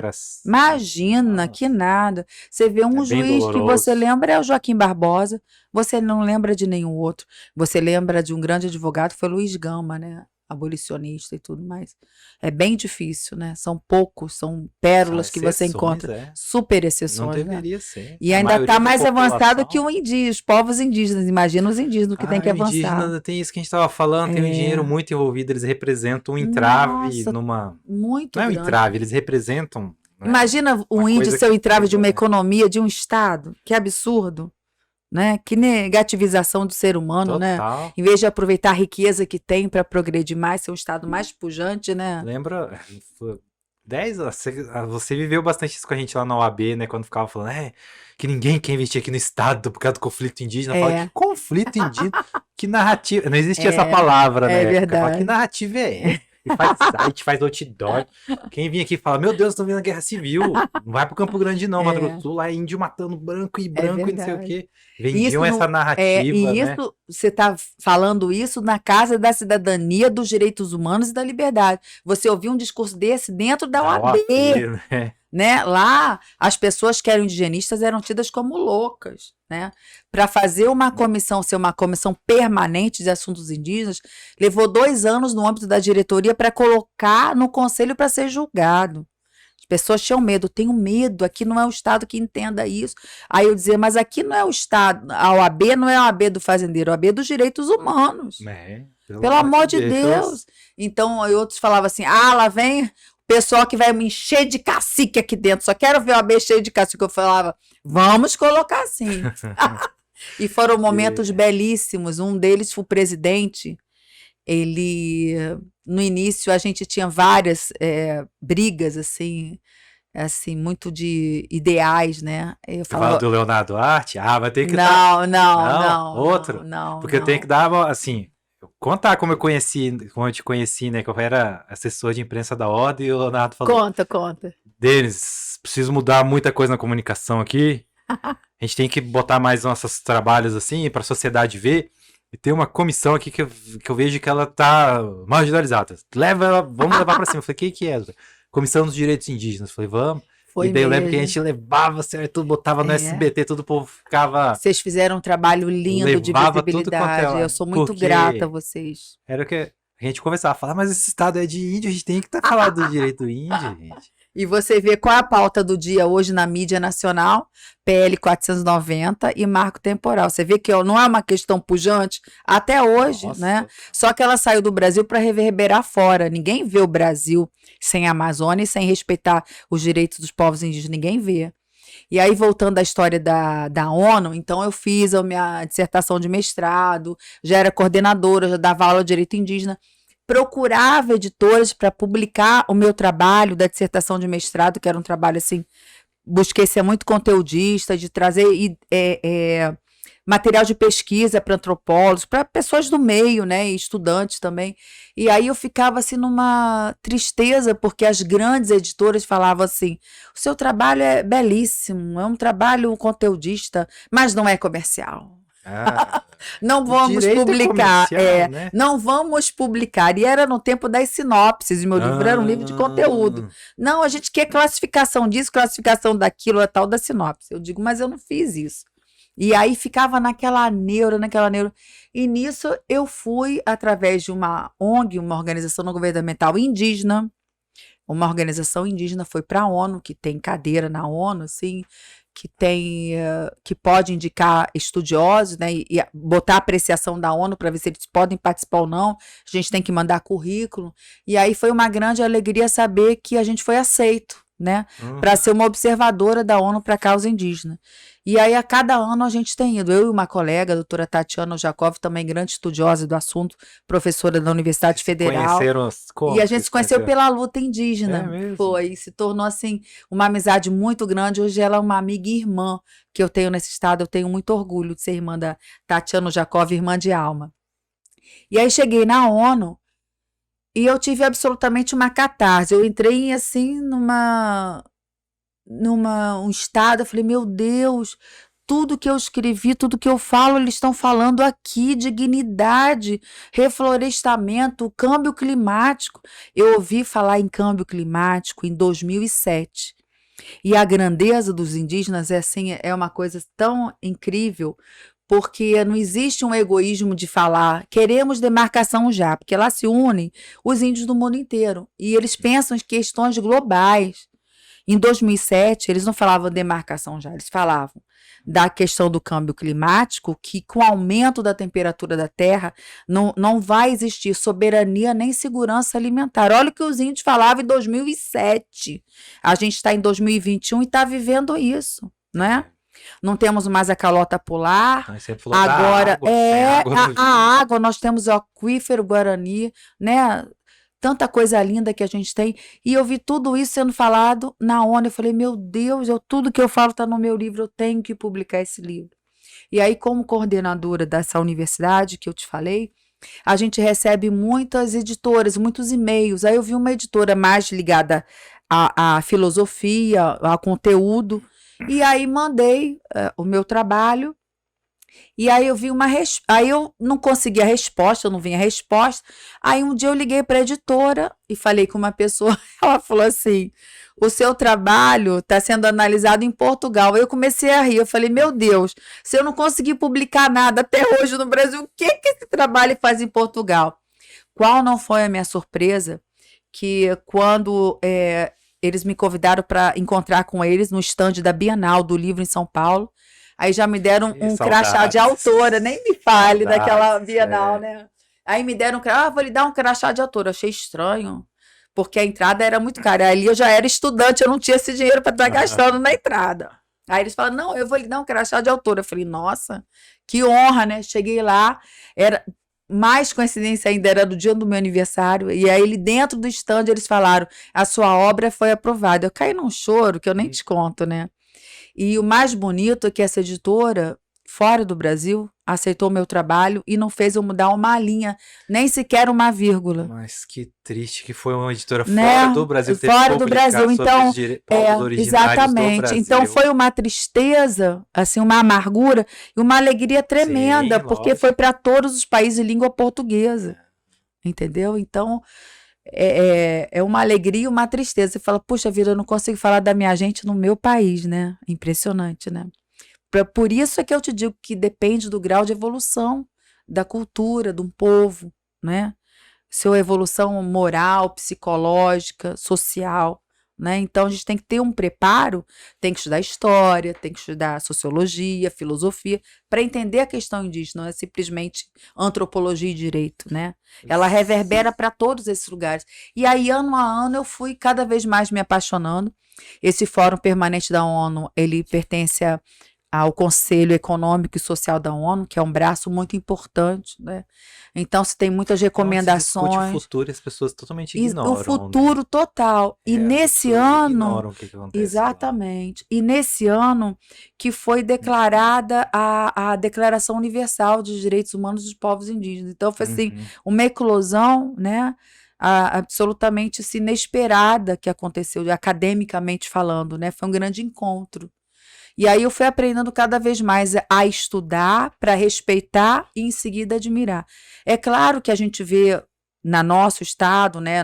Imagina, que nada. Você vê um juiz que você lembra é o Joaquim Barbosa, você não lembra de nenhum outro. Você lembra de um grande advogado, foi Luiz Gama, né? Abolicionista e tudo mais. É bem difícil, né? São poucos, são pérolas que você encontra. Super exceções, não deveria né? ser. E ainda está mais avançado que os povos indígenas. Imagina os indígenas que tem que avançar. Indígena, tem isso que a gente estava falando, tem um dinheiro muito envolvido, eles representam um entrave numa... Muito não é um grande. entrave, eles representam... Né? Imagina um índio ser o entrave de uma economia, de um estado. Que absurdo. Né? Que negativização do ser humano, Total. Né? Em vez de aproveitar a riqueza que tem para progredir mais, ser um estado mais pujante, né? Lembra, 10 anos, você viveu bastante isso com a gente lá na OAB, né? Quando ficava falando, que ninguém quer investir aqui no estado por causa do conflito indígena. Fala, que conflito indígena? Que narrativa? Não existia essa palavra, né? É verdade. Fala, que narrativa é? E faz site, faz outdoor. Quem vinha aqui fala, meu Deus, estão vendo a guerra civil. Não vai pro Campo Grande não, Mato Grosso do Sul, lá é índio matando branco e não sei o quê. Vendiam essa narrativa, e né? isso, você tá falando isso na Casa da Cidadania, dos Direitos Humanos e da Liberdade. Você ouviu um discurso desse dentro da OAB, né? Lá, as pessoas que eram indigenistas eram tidas como loucas, né? Para fazer uma comissão, ser uma comissão permanente de assuntos indígenas, levou 2 anos no âmbito da diretoria para colocar no conselho para ser julgado. As pessoas tinham medo, tenho medo, aqui não é o Estado que entenda isso. Aí eu dizia, mas aqui não é o Estado, a OAB não é a OAB do fazendeiro, a OAB dos direitos humanos. Pelo amor de Deus. Então, outros falavam assim, lá vem pessoal que vai me encher de cacique aqui dentro, só quero ver o OAB cheio de cacique. Eu falava, vamos colocar assim. E foram momentos belíssimos, um deles foi o presidente. Ele, no início, a gente tinha várias brigas, assim, muito de ideais, né? Eu falava do Leonardo Duarte? Vai ter que não. Outro? Não, porque eu tenho que dar, assim, contar como eu te conheci, né? Que eu era assessor de imprensa da Ordem e o Leonardo falou... Conta. Denis, preciso mudar muita coisa na comunicação aqui. A gente tem que botar mais nossos trabalhos, assim, para a sociedade ver... E tem uma comissão aqui que eu vejo que ela tá marginalizada. Vamos levar pra cima. Eu falei, que é? Comissão dos Direitos Indígenas. Eu falei, vamos. Foi e daí mesmo. Eu lembro que a gente levava, certo, botava no SBT, todo o povo ficava... Vocês fizeram um trabalho lindo de visibilidade. Eu sou muito grata a vocês. Era o que a gente conversava, falar, mas esse estado é de índio, a gente tem que falando do direito índio, gente. E você vê qual é a pauta do dia hoje na mídia nacional, PL 490 e marco temporal. Você vê que não é uma questão pujante até hoje, né? Só que ela saiu do Brasil para reverberar fora. Ninguém vê o Brasil sem a Amazônia e sem respeitar os direitos dos povos indígenas. Ninguém vê. E aí, voltando à história da ONU, então eu fiz a minha dissertação de mestrado, já era coordenadora, já dava aula de direito indígena. Procurava editoras para publicar o meu trabalho da dissertação de mestrado, que era um trabalho assim, busquei ser muito conteudista, de trazer material de pesquisa para antropólogos, para pessoas do meio, né, e estudantes também. E aí eu ficava assim numa tristeza, porque as grandes editoras falavam assim: o seu trabalho é belíssimo, é um trabalho conteudista, mas não é comercial. Não vamos publicar, né? Não vamos publicar. E era no tempo das sinopses, e meu livro era um livro de conteúdo. Não, a gente quer classificação disso, classificação daquilo, a tal da sinopse. Eu digo, mas eu não fiz isso. E aí ficava naquela neura. E nisso eu fui, através de uma ONG, uma organização não governamental indígena, uma organização indígena, foi para a ONU, que tem cadeira na ONU, assim, que pode indicar estudiosos, né, e botar a apreciação da ONU para ver se eles podem participar ou não. A gente tem que mandar currículo. E aí foi uma grande alegria saber que a gente foi aceito, né, para ser uma observadora da ONU para a causa indígena. E aí, a cada ano a gente tem ido. Eu e uma colega, a doutora Tatiana Jakov, também grande estudiosa do assunto, professora da Universidade Federal. Como? E a gente se conheceu pela luta indígena. É mesmo? Foi, se tornou assim uma amizade muito grande. Hoje ela é uma amiga e irmã que eu tenho nesse estado. Eu tenho muito orgulho de ser irmã da Tatiana Jakov, irmã de alma. E aí cheguei na ONU e eu tive absolutamente uma catarse. Eu entrei assim um estado, eu falei, meu Deus, tudo que eu escrevi, tudo que eu falo, eles estão falando aqui, dignidade, reflorestamento, câmbio climático. Eu ouvi falar em câmbio climático em 2007. E a grandeza dos indígenas é uma coisa tão incrível, porque não existe um egoísmo de falar, queremos demarcação já, porque lá se unem os índios do mundo inteiro, e eles pensam em questões globais. Em 2007, eles não falavam demarcação já, eles falavam da questão do câmbio climático, que com o aumento da temperatura da Terra, não vai existir soberania nem segurança alimentar. Olha o que os índios falavam em 2007. A gente está em 2021 e está vivendo isso, né? Não temos mais a calota polar. Agora, a água, nós temos o aquífero Guarani, né? Tanta coisa linda que a gente tem, e eu vi tudo isso sendo falado na ONU. Eu falei, meu Deus, tudo que eu falo está no meu livro, eu tenho que publicar esse livro. E aí, como coordenadora dessa universidade que eu te falei, a gente recebe muitas editoras, muitos e-mails. Aí eu vi uma editora mais ligada à filosofia, ao conteúdo, e aí mandei o meu trabalho. E aí eu vi aí eu não consegui a resposta, eu não vinha a resposta. Aí um dia eu liguei para a editora e falei com uma pessoa, ela falou assim, o seu trabalho está sendo analisado em Portugal. Aí eu comecei a rir, eu falei, meu Deus, se eu não conseguir publicar nada até hoje no Brasil, o que esse trabalho faz em Portugal? Qual não foi a minha surpresa que quando eles me convidaram para encontrar com eles no estande da Bienal do Livro em São Paulo, aí já me deram um crachá de autora, nem me fale daquela Bienal, né? Aí me deram vou lhe dar um crachá de autora. Eu achei estranho, porque a entrada era muito cara. Ali eu já era estudante, eu não tinha esse dinheiro para estar gastando na entrada. Aí eles falaram, não, eu vou lhe dar um crachá de autora. Eu falei, nossa, que honra, né? Cheguei lá, mais coincidência ainda, era do dia do meu aniversário, e aí dentro do stand eles falaram, a sua obra foi aprovada. Eu caí num choro que eu nem te conto, né? E o mais bonito é que essa editora, fora do Brasil, aceitou o meu trabalho e não fez eu mudar uma linha, nem sequer uma vírgula. Mas que triste que foi uma editora né? Fora do Brasil. Fora do Brasil, então, exatamente. Então foi uma tristeza, assim, uma amargura e uma alegria tremenda, porque foi para todos os países de língua portuguesa, entendeu? Então é uma alegria e uma tristeza. Você fala, puxa vida, eu não consigo falar da minha gente no meu país, né? Impressionante, né? Por isso é que eu te digo que depende do grau de evolução da cultura, de um povo, né? Sua evolução moral, psicológica, social, né? Então a gente tem que ter um preparo, tem que estudar história, tem que estudar sociologia, filosofia, para entender a questão indígena, não é simplesmente antropologia e direito, né? Ela reverbera para todos esses lugares. E aí, ano a ano, eu fui cada vez mais me apaixonando. Esse Fórum Permanente da ONU, ele pertence ao Conselho Econômico e Social da ONU, que é um braço muito importante, né? Então, se tem muitas recomendações. Então, se discute o futuro e as pessoas totalmente ignoram. O futuro, né? Total. E nesse ano. Ignoram o que acontece. Exatamente. Lá. E nesse ano que foi declarada a Declaração Universal dos Direitos Humanos dos Povos Indígenas. Então, foi assim, uma eclosão, né? Absolutamente assim, inesperada que aconteceu, academicamente falando, né? Foi um grande encontro. E aí eu fui aprendendo cada vez mais a estudar, para respeitar e em seguida admirar. É claro que a gente vê no nosso estado, né,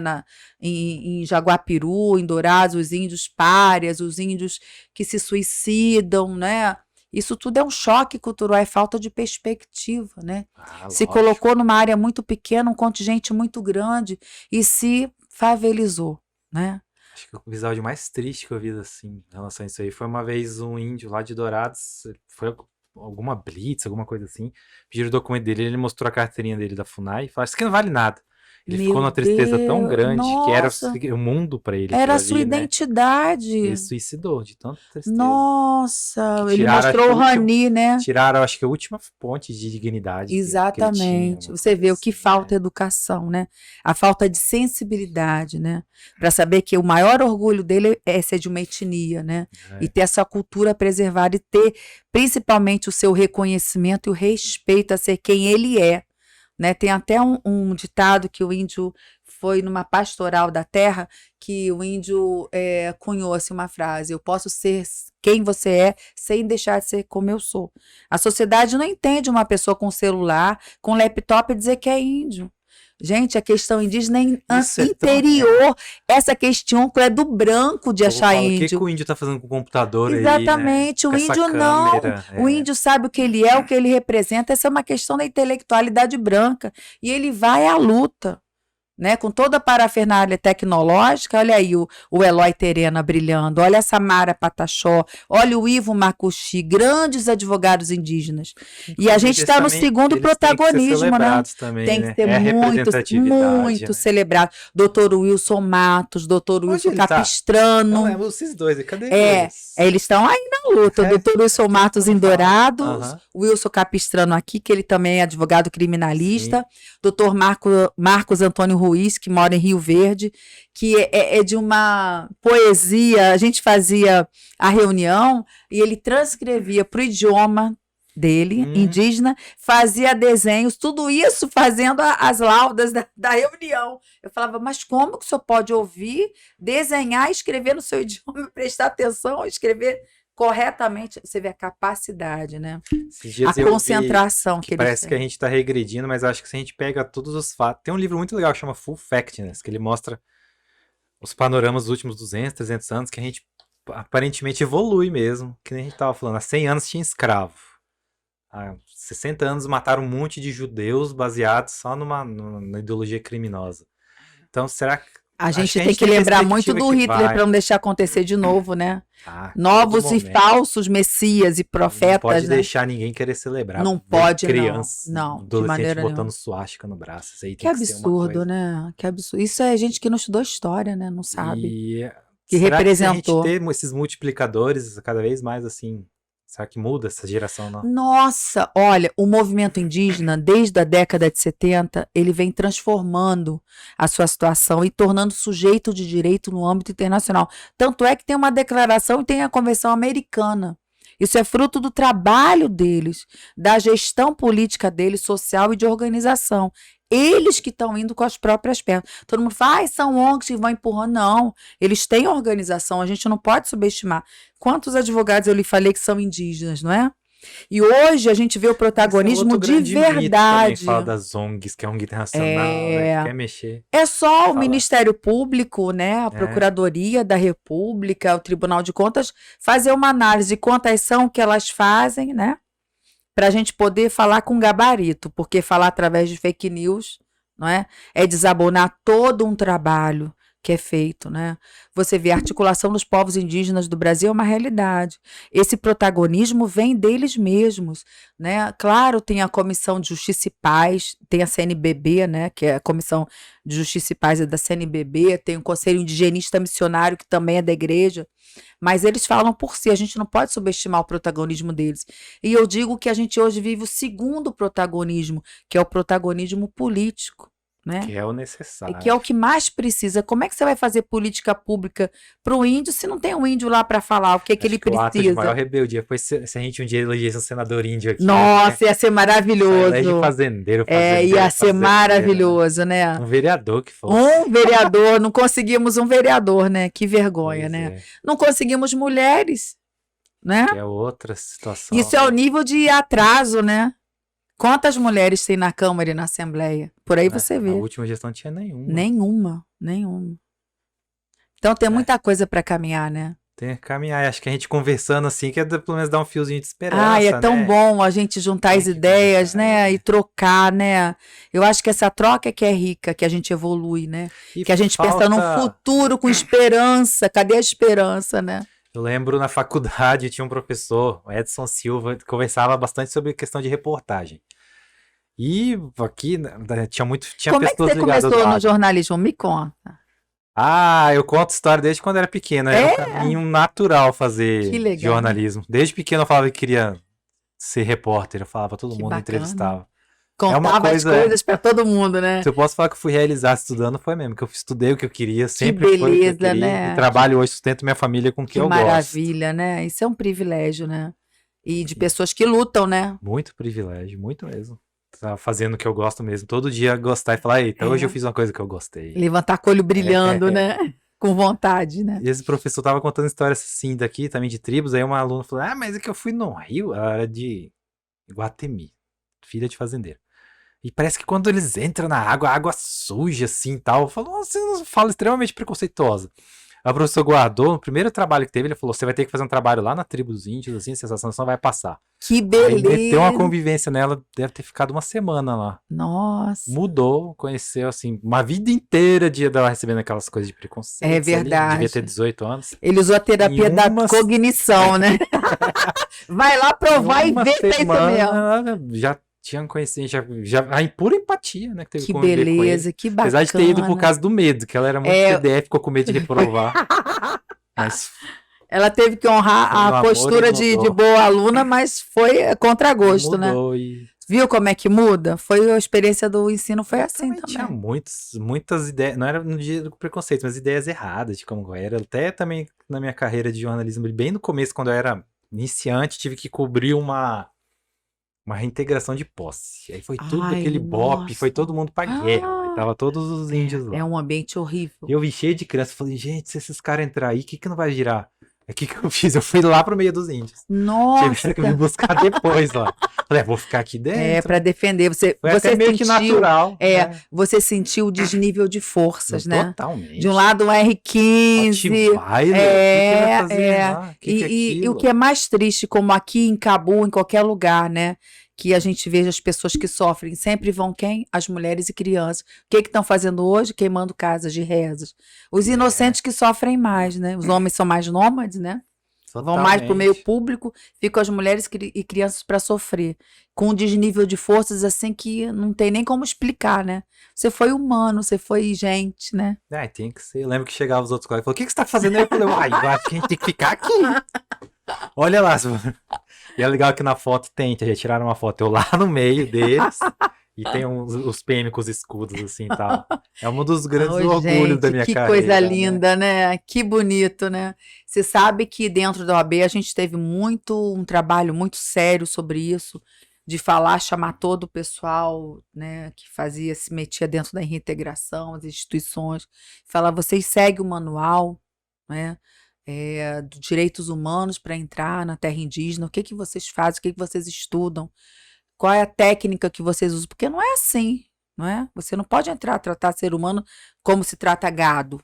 em Jaguapiru, em Dourados, os índios párias, os índios que se suicidam, né? Isso tudo é um choque cultural, é falta de perspectiva, né? Se colocou numa área muito pequena, um contingente muito grande e se favelizou, né? Acho que o episódio mais triste que eu vi, assim, em relação a isso aí, foi uma vez um índio lá de Dourados, foi alguma blitz, alguma coisa assim, pediram o documento dele, ele mostrou a carteirinha dele da FUNAI e falou, isso aqui não vale nada. Ele ficou numa tristeza tão grande que era o mundo pra ele. Era a sua identidade. Ele suicidou de tanta tristeza. Nossa, ele mostrou o Rani, né? Tiraram, acho que a última ponte de dignidade. Exatamente. Que você vê o que falta educação, né? A falta de sensibilidade, né? Para saber que o maior orgulho dele é ser de uma etnia, né? E ter essa cultura preservada e ter principalmente o seu reconhecimento e o respeito a ser quem ele é. Né? Tem até um ditado que o índio foi numa pastoral da terra, que o índio cunhou assim, uma frase: eu posso ser quem você é sem deixar de ser como eu sou. A sociedade não entende uma pessoa com celular, com laptop dizer que é índio. Gente, a questão indígena é interior. Essa questão é do branco de achar índio. O que o índio tá fazendo com o computador? Exatamente, aí, né? O índio não. O índio sabe o que ele é, o que ele representa. Essa é uma questão da intelectualidade branca. E ele vai à luta. Né, com toda a parafernália tecnológica, olha aí o Eloy Terena brilhando, olha a Samara Pataxó, olha o Ivo Macuxi, grandes advogados indígenas. E a gente está no segundo protagonismo, né? Também, tem que ser muito celebrado. Doutor Wilson Matos, doutor Wilson Capistrano. Não, esses dois, cadê eles? Eles estão aí na luta. Doutor Wilson Matos em Dourados, Wilson Capistrano aqui, que ele também é advogado criminalista. Doutor Marcos Antônio Ruiz, que mora em Rio Verde, que é de uma poesia. A gente fazia a reunião e ele transcrevia para o idioma dele, indígena, fazia desenhos, tudo isso fazendo as laudas da reunião. Eu falava, mas como que o senhor pode ouvir, desenhar, escrever no seu idioma, prestar atenção, escrever corretamente? Você vê a capacidade, né? A concentração que parece que a gente está regredindo, mas acho que se a gente pega todos os fatos... Tem um livro muito legal que chama Full Factness, que ele mostra os panoramas dos últimos 200, 300 anos, que a gente aparentemente evolui mesmo, que nem a gente estava falando. Há 100 anos tinha escravo. Há 60 anos mataram um monte de judeus baseados só na ideologia criminosa. Então, será que... A gente tem que lembrar muito do Hitler para não deixar acontecer de novo, né? Novos e falsos messias e profetas. Não pode deixar ninguém querer celebrar. Não pode, criança, não. De maneira botando nenhuma. suástica no braço. Isso aí que absurdo, né? Que absurdo. Isso é gente que não estudou história, né? Não sabe. Que será representou. Que se a gente ter esses multiplicadores cada vez mais assim... Será que muda essa geração, não? Nossa, olha, o movimento indígena, desde a década de 70, ele vem transformando a sua situação e tornando sujeito de direito no âmbito internacional. Tanto é que tem uma declaração e tem a Convenção Americana. Isso é fruto do trabalho deles, da gestão política deles, social e de organização. Eles que estão indo com as próprias pernas. Todo mundo fala, são ONGs que vão empurrando. Não, eles têm organização, a gente não pode subestimar. Quantos advogados eu lhe falei que são indígenas, não é? E hoje a gente vê o protagonismo de verdade. Também fala das ONGs, que é ONG internacional, né, que quer mexer. É só o Ministério Público, né, a Procuradoria da República, o Tribunal de Contas, fazer uma análise de quantas são que elas fazem, né? Para a gente poder falar com gabarito, porque falar através de fake news, não é desabonar todo um trabalho que é feito, né? Você vê a articulação dos povos indígenas do Brasil é uma realidade. Esse protagonismo vem deles mesmos, né? Claro, tem a Comissão de Justiça e Paz, tem a CNBB, né? Que é a Comissão de Justiça e Paz é da CNBB, tem o Conselho Indigenista Missionário, que também é da igreja, mas eles falam por si, a gente não pode subestimar o protagonismo deles. E eu digo que a gente hoje vive o segundo protagonismo, que é o protagonismo político. Né? Que é o necessário. Que é o que mais precisa. Como é que você vai fazer política pública para o índio se não tem um índio lá para falar o que ele precisa? O ato de maior rebeldia foi se a gente um dia elegesse um senador índio aqui. Nossa, ia ser maravilhoso. Elege fazendeiro, ia ser maravilhoso, né? Um vereador que fosse. Um vereador, não conseguimos um vereador, né? Que vergonha, Pois né? é. Não conseguimos mulheres, né? Que é outra situação. Isso é o nível de atraso, né? Quantas mulheres tem na Câmara e na Assembleia? Por aí você vê. Na última gestão não tinha nenhuma. Nenhuma. Então tem muita coisa para caminhar, né? Tem que caminhar. Acho que a gente conversando assim, que é pelo menos dar um fiozinho de esperança. É tão bom a gente juntar as ideias, né? E trocar, né? Eu acho que essa troca é que é rica, que a gente evolui, né? E que a gente pensa num futuro com esperança. Cadê a esperança, né? Eu lembro na faculdade tinha um professor, o Edson Silva, que conversava bastante sobre questão de reportagem. E aqui tinha Como é que você começou no jornalismo? Me conta. Eu conto história desde quando era pequeno. Era um caminho natural fazer jornalismo. Desde pequeno eu falava que queria ser repórter. Eu falava, todo mundo entrevistava. Contava as coisas pra todo mundo, né? Se eu posso falar que eu fui realizado estudando, foi mesmo. Que eu estudei o que eu queria, sempre beleza, foi o que eu queria. Né? E trabalho hoje, sustento minha família com o que eu gosto. Que maravilha, né? Isso é um privilégio, né? E de pessoas que lutam, né? Muito privilégio, muito mesmo. Tá fazendo o que eu gosto mesmo. Todo dia gostar e falar, eita, hoje eu fiz uma coisa que eu gostei. Levantar com o olho brilhando, né? Com vontade, né? E esse professor tava contando histórias assim daqui, também de tribos. Aí uma aluna falou, mas é que eu fui no Rio. Ela era de Guatemi, filha de fazendeiro. E parece que quando eles entram na água, a água suja assim e tal. Falou, você não fala extremamente preconceituosa. A professora guardou, no primeiro trabalho que teve, ele falou, você vai ter que fazer um trabalho lá na tribo dos índios, assim, a sensação vai passar. Que beleza! Aí meteu uma convivência nela, deve ter ficado uma semana lá. Nossa! Mudou, conheceu, assim, uma vida inteira dela recebendo aquelas coisas de preconceito. É verdade. Devia ter 18 anos. Ele usou a terapia da cognição, né? Vai lá provar e ver se é isso mesmo. Já tinham conhecido, já a pura empatia, né? Que teve que beleza, que bacana. Apesar de ter ido por causa do medo, que ela era muito CDF, ficou com medo de reprovar. Mas ela teve que honrar a postura de boa aluna, mas foi contra gosto, mudou, né? E... Viu como é que muda? Foi a experiência do ensino, foi assim também. Tinha muitas ideias, não era no dia do preconceito, mas ideias erradas de como era. Até também na minha carreira de jornalismo, bem no começo, quando eu era iniciante, tive que cobrir uma reintegração de posse. Aí foi tudo aquele bope, foi todo mundo pra guerra. Aí tava todos os índios lá. É um ambiente horrível. Eu vi cheio de criança, falei, gente, se esses caras entrar aí, o que não vai girar? O que eu fiz? Eu fui lá pro meio dos índios. Nossa! Tiveram que me buscar depois lá. Falei, vou ficar aqui dentro. Pra defender. Você até meio que natural. Você sentiu o desnível de forças, né? Totalmente. De um lado um R15. E o que é mais triste, como aqui em Cabu, em qualquer lugar, né? Que a gente veja as pessoas que sofrem. Sempre vão quem? As mulheres e crianças. O que estão fazendo hoje? Queimando casas de rezas. Os inocentes que sofrem mais, né? Os homens são mais nômades, né? Totalmente. Vão mais para o meio público, ficam as mulheres e crianças para sofrer. Com um desnível de forças assim que não tem nem como explicar, né? Você foi humano, você foi gente, né? Tem que ser. Eu lembro que chegava os outros colegas e falavam, o que você está fazendo aí? Eu falei, eu acho que a gente tem que ficar aqui. Olha lá. E é legal que na foto já tiraram uma foto eu lá no meio deles. E tem os PM com os escudos, assim, e tal. É um dos grandes orgulhos da minha carreira. Que coisa linda, né? Que bonito, né? Você sabe que dentro da OAB a gente teve um trabalho muito sério sobre isso, de falar, chamar todo o pessoal, né, que se metia dentro da reintegração, as instituições, falar, vocês seguem o manual, né? De direitos humanos para entrar na terra indígena, o que vocês fazem, o que vocês estudam, qual é a técnica que vocês usam, porque não é assim, não é? Você não pode tratar ser humano como se trata gado.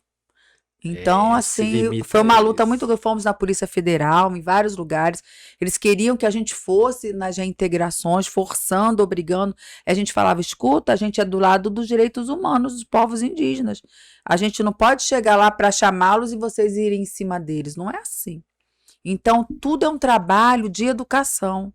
Então, assim, foi uma luta muito grande. Fomos na Polícia Federal, em vários lugares. Eles queriam que a gente fosse nas reintegrações, forçando, obrigando. A gente falava, escuta, a gente é do lado dos direitos humanos dos povos indígenas. A gente não pode chegar lá para chamá-los e vocês irem em cima deles. Não é assim. Então, tudo é um trabalho de educação.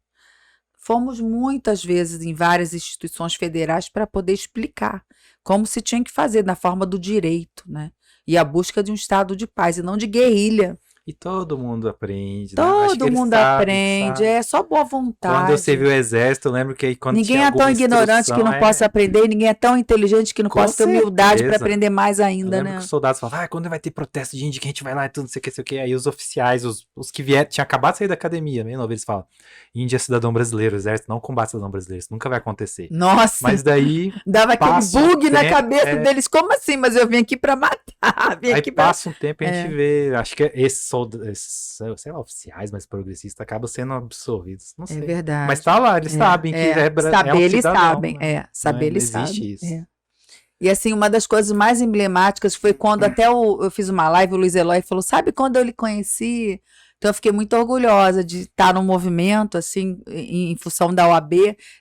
Fomos muitas vezes em várias instituições federais para poder explicar como se tinha que fazer, na forma do direito, né? E a busca de um estado de paz e não de guerrilha. E todo mundo aprende, né? Todo mundo aprende, é só boa vontade. Quando eu servi o exército, eu lembro que aí quando ninguém é tão ignorante que não possa aprender, ninguém é tão inteligente que não possa ter humildade para aprender mais ainda, eu lembro que os soldados falavam, quando vai ter protesto de índio, que a gente vai lá e tudo, não sei o que, sei o que. Aí os oficiais, os que vieram, tinham acabado de sair da academia, meio novo, eles falam, Índia é cidadão brasileiro, o exército não combate cidadão brasileiro, isso nunca vai acontecer. Nossa! Mas daí... Dava aquele bug na cabeça deles, como assim? Mas eu vim aqui para matar, vim aqui pra... passa um tempo e a gente vê, acho que esses soldados, sei lá, oficiais mais progressistas acabam sendo absorvidos. Não sei. É verdade. Mas tá lá, eles sabem que saber, um eles cidadão, sabem. Né? Saber, eles sabem. Existe isso. E assim, uma das coisas mais emblemáticas foi quando até eu fiz uma live, o Luiz Eloy falou, sabe quando eu lhe conheci? Então eu fiquei muito orgulhosa de estar no movimento, assim, em função da OAB,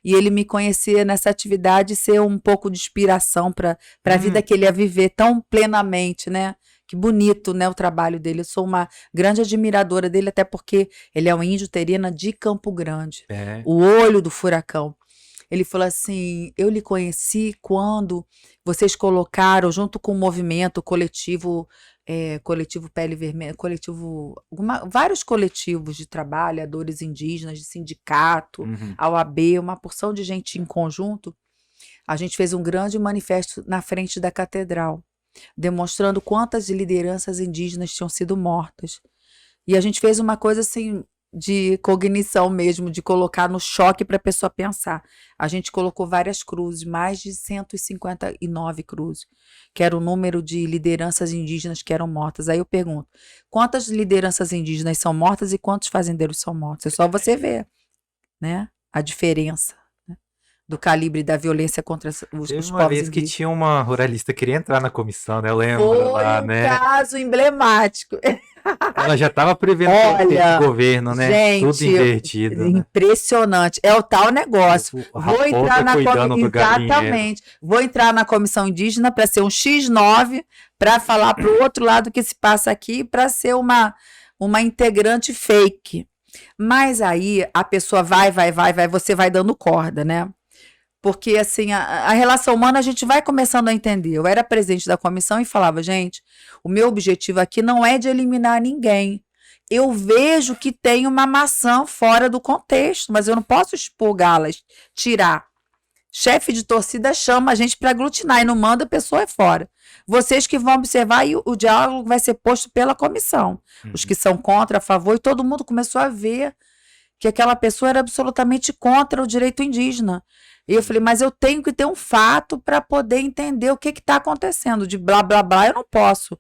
e ele me conhecer nessa atividade e ser um pouco de inspiração para a vida que ele ia viver tão plenamente, né? Que bonito, né, o trabalho dele. Eu sou uma grande admiradora dele, até porque ele é um índio terena de Campo Grande. O olho do furacão. Ele falou assim, eu lhe conheci quando vocês colocaram, junto com o movimento coletivo, coletivo Pele Vermelha, vários coletivos de trabalhadores indígenas, de sindicato, a OAB, uma porção de gente em conjunto, a gente fez um grande manifesto na frente da catedral, demonstrando quantas lideranças indígenas tinham sido mortas. E a gente fez uma coisa assim, de cognição mesmo, de colocar no choque para a pessoa pensar. A gente colocou várias cruzes, mais de 159 cruzes, que era o número de lideranças indígenas que eram mortas. Aí eu pergunto, quantas lideranças indígenas são mortas e quantos fazendeiros são mortos? É só você ver, né, a diferença do calibre da violência contra os povos indígenas. Uma vez que tinha uma ruralista que queria entrar na comissão, né? Eu lembro lá, né? Foi um caso emblemático. Ela já estava prevendo o governo, né? Gente, tudo invertido. Impressionante. É o tal negócio. Vou entrar na Exatamente. Vou entrar na comissão indígena para ser um X9, para falar para o outro lado o que se passa aqui, para ser uma integrante fake. Mas aí a pessoa vai, você vai dando corda, né? Porque, assim, a relação humana a gente vai começando a entender. Eu era presidente da comissão e falava, gente, o meu objetivo aqui não é de eliminar ninguém. Eu vejo que tem uma maçã fora do contexto, mas eu não posso expurgá-las, tirar. Chefe de torcida chama a gente para aglutinar e não manda a pessoa fora. Vocês que vão observar e o diálogo vai ser posto pela comissão. Os que são contra, a favor, e todo mundo começou a ver que aquela pessoa era absolutamente contra o direito indígena. E eu falei, mas eu tenho que ter um fato para poder entender o que está acontecendo. De blá, blá, blá, eu não posso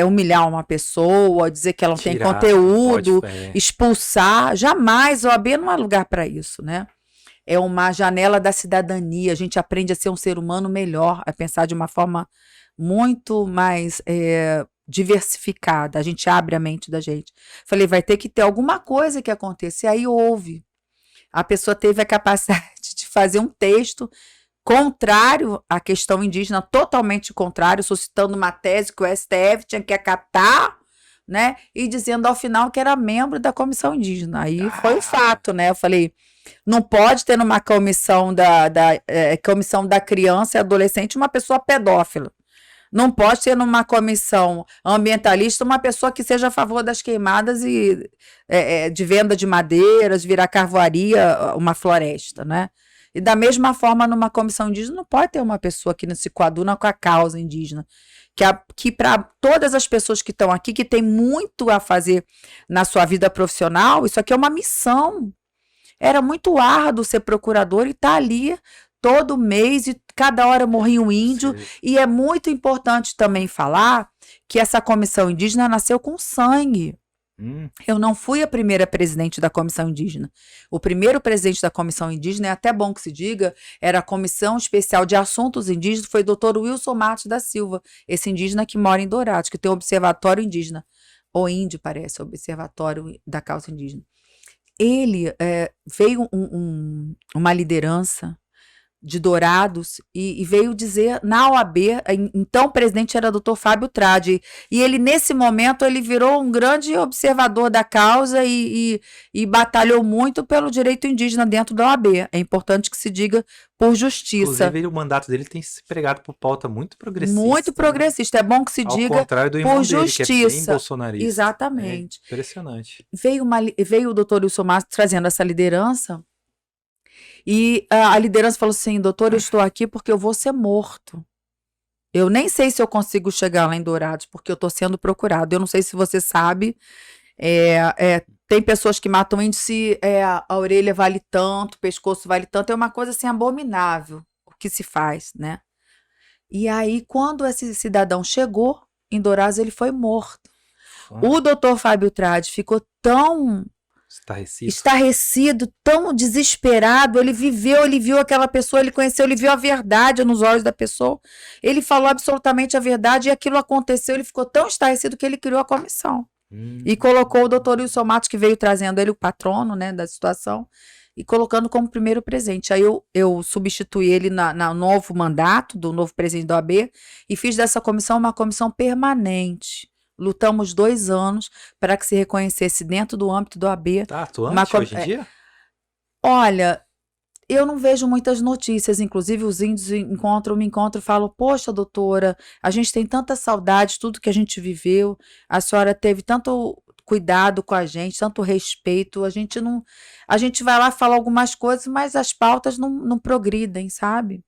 humilhar uma pessoa, dizer que ela não tem conteúdo, expulsar. Jamais, a OAB não é lugar para isso, né? É uma janela da cidadania. A gente aprende a ser um ser humano melhor, a pensar de uma forma muito mais diversificada. A gente abre a mente da gente. Falei, vai ter que ter alguma coisa que aconteça. E aí houve. A pessoa teve a capacidade de fazer um texto contrário à questão indígena, totalmente contrário, suscitando uma tese que o STF tinha que acatar, né? E dizendo ao final que era membro da comissão indígena. Aí foi o fato, né? Eu falei, não pode ter numa comissão comissão da criança e adolescente uma pessoa pedófila. Não pode ter numa comissão ambientalista uma pessoa que seja a favor das queimadas e de venda de madeiras, virar carvoaria, uma floresta, né? E da mesma forma, numa comissão indígena, não pode ter uma pessoa que não se coaduna com a causa indígena. Que para todas as pessoas que estão aqui, que tem muito a fazer na sua vida profissional, isso aqui é uma missão. Era muito árduo ser procurador e estar ali todo mês e cada hora morria um índio. Sim. E é muito importante também falar que essa comissão indígena nasceu com sangue. Eu não fui a primeira presidente da Comissão Indígena. O primeiro presidente da Comissão Indígena, é até bom que se diga, era a Comissão Especial de Assuntos Indígenas, foi o Dr. Wilson Matos da Silva, esse indígena que mora em Dourados, que tem um observatório indígena, ou índio parece, observatório da causa indígena. Ele veio uma liderança de Dourados e veio dizer na OAB, então o presidente era o Dr. Fábio Tradi, e ele nesse momento ele virou um grande observador da causa e batalhou muito pelo direito indígena dentro da OAB. É importante que se diga por justiça. Inclusive o mandato dele tem se pregado por pauta muito progressista. Muito progressista, é bom que se diga ao contrário do irmão por dele, justiça. que é bem bolsonarista. Exatamente. É impressionante. Veio o doutor Wilson Matos trazendo essa liderança. E a liderança falou assim, doutor, eu estou aqui porque eu vou ser morto. Eu nem sei se eu consigo chegar lá em Dourados, porque eu estou sendo procurado. Eu não sei se você sabe, tem pessoas que matam índio se a orelha vale tanto, o pescoço vale tanto. É uma coisa assim abominável o que se faz, né? E aí, quando esse cidadão chegou em Dourados, ele foi morto. O doutor Fábio Tradi ficou tão... estarrecido, tão desesperado. Ele viu aquela pessoa, ele conheceu, ele viu a verdade nos olhos da pessoa, ele falou absolutamente a verdade e aquilo aconteceu. Ele ficou tão estarrecido que ele criou a comissão e colocou o doutor Wilson Matos, que veio trazendo ele, o patrono, né, da situação, e colocando como primeiro presidente. Aí eu substituí ele no novo mandato do novo presidente da OAB e fiz dessa comissão uma comissão permanente. Lutamos 2 anos para que se reconhecesse dentro do âmbito do AB. Tá atuante hoje em dia? Olha, eu não vejo muitas notícias, inclusive os índios me encontram e falam, poxa, doutora, a gente tem tanta saudade de tudo que a gente viveu, a senhora teve tanto cuidado com a gente, tanto respeito, a gente vai lá falar algumas coisas, mas as pautas não progridem, sabe?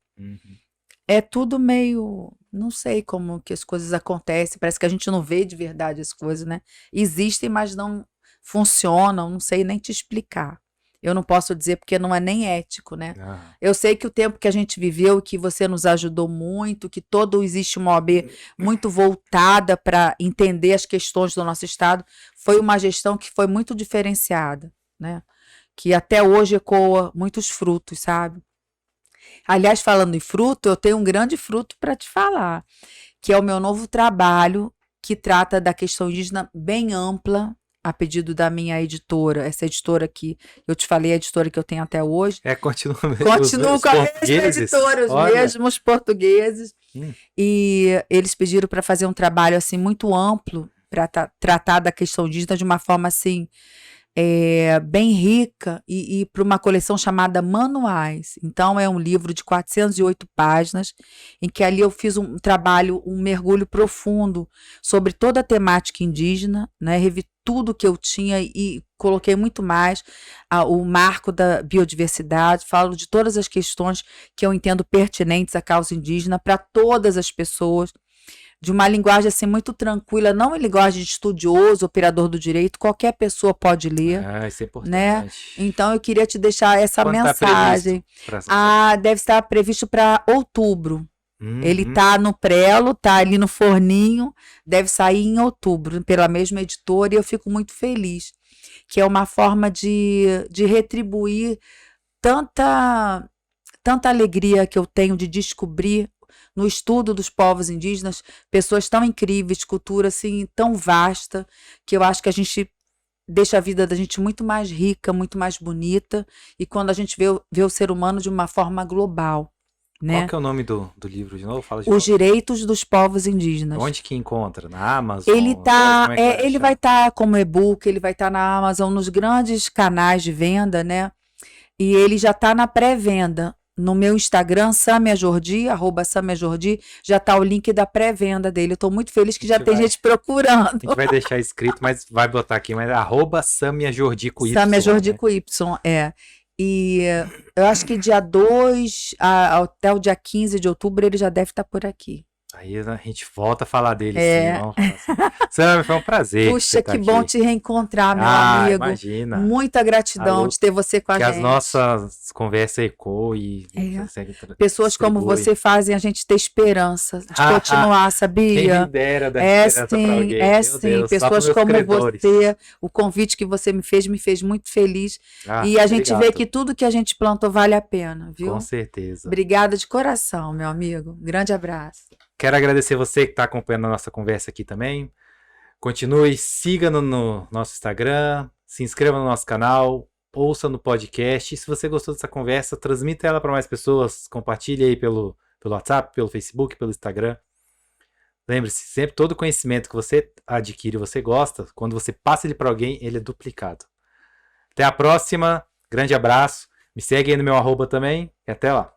É tudo meio... Não sei como que as coisas acontecem, parece que a gente não vê de verdade as coisas, né? Existem, mas não funcionam, não sei nem te explicar. Eu não posso dizer porque não é nem ético, né? Eu sei que o tempo que a gente viveu, que você nos ajudou muito, que existe uma OAB muito voltada para entender as questões do nosso estado, foi uma gestão que foi muito diferenciada, né? Que até hoje ecoa muitos frutos, sabe? Aliás, falando em fruto, eu tenho um grande fruto para te falar, que é o meu novo trabalho, que trata da questão indígena bem ampla, a pedido da minha editora, essa editora que eu te falei, a editora que eu tenho até hoje. Continua com a mesma editora, os mesmos portugueses. E eles pediram para fazer um trabalho assim muito amplo, para tratar da questão indígena de uma forma assim, bem rica e para uma coleção chamada Manuais. Então é um livro de 408 páginas em que ali eu fiz um trabalho, um mergulho profundo sobre toda a temática indígena, né? Revi tudo que eu tinha e coloquei muito mais o marco da biodiversidade, falo de todas as questões que eu entendo pertinentes à causa indígena para todas as pessoas, de uma linguagem assim muito tranquila, não em linguagem de estudioso, operador do direito, qualquer pessoa pode ler. Isso é importante. Né? Então eu queria te deixar essa Quando mensagem. Deve estar previsto para outubro. Ele está no prelo, está ali no forninho, deve sair em outubro, pela mesma editora, e eu fico muito feliz, que é uma forma de retribuir tanta alegria que eu tenho de descobrir no estudo dos povos indígenas, pessoas tão incríveis, cultura assim tão vasta, que eu acho que a gente deixa a vida da gente muito mais rica, muito mais bonita, e quando a gente vê o ser humano de uma forma global, né? Qual que é o nome do livro de novo? Fala de Os Direitos dos Povos Indígenas. Onde que encontra? Na Amazon? Ele vai estar como e-book, ele vai estar na Amazon, nos grandes canais de venda, né? E ele já está na pré-venda. No meu Instagram, @SamiaJordi, já tá o link da pré-venda dele. Eu tô muito feliz que já tem gente procurando. A gente vai deixar escrito, mas vai botar aqui, mas @SamiaJordi com Y. SamiaJordi, né? Com Y, E eu acho que dia 2 até o dia 15 de outubro ele já deve estar por aqui. Aí a gente volta a falar dele, sim. Vamos falar assim. Sam, foi um prazer. Puxa, que tá bom aqui. te reencontrar, meu amigo. Imagina. Muita gratidão de ter você com a gente. Que as nossas conversas ecoam e pessoas como você fazem a gente ter esperança de continuar, sabia? Quem me dera dar esperança pra alguém. Sim. Pessoas como você, o convite que você me fez muito feliz. E a gente vê que tudo que a gente plantou vale a pena, viu? Com certeza. Obrigada de coração, meu amigo. Grande abraço. Quero agradecer você que está acompanhando a nossa conversa aqui também. Continue, siga no nosso Instagram, se inscreva no nosso canal, ouça no podcast. E se você gostou dessa conversa, transmita ela para mais pessoas, compartilhe aí pelo WhatsApp, pelo Facebook, pelo Instagram. Lembre-se, sempre todo conhecimento que você adquire, você gosta, quando você passa ele para alguém, ele é duplicado. Até a próxima, grande abraço, me segue aí no meu @ também e até lá.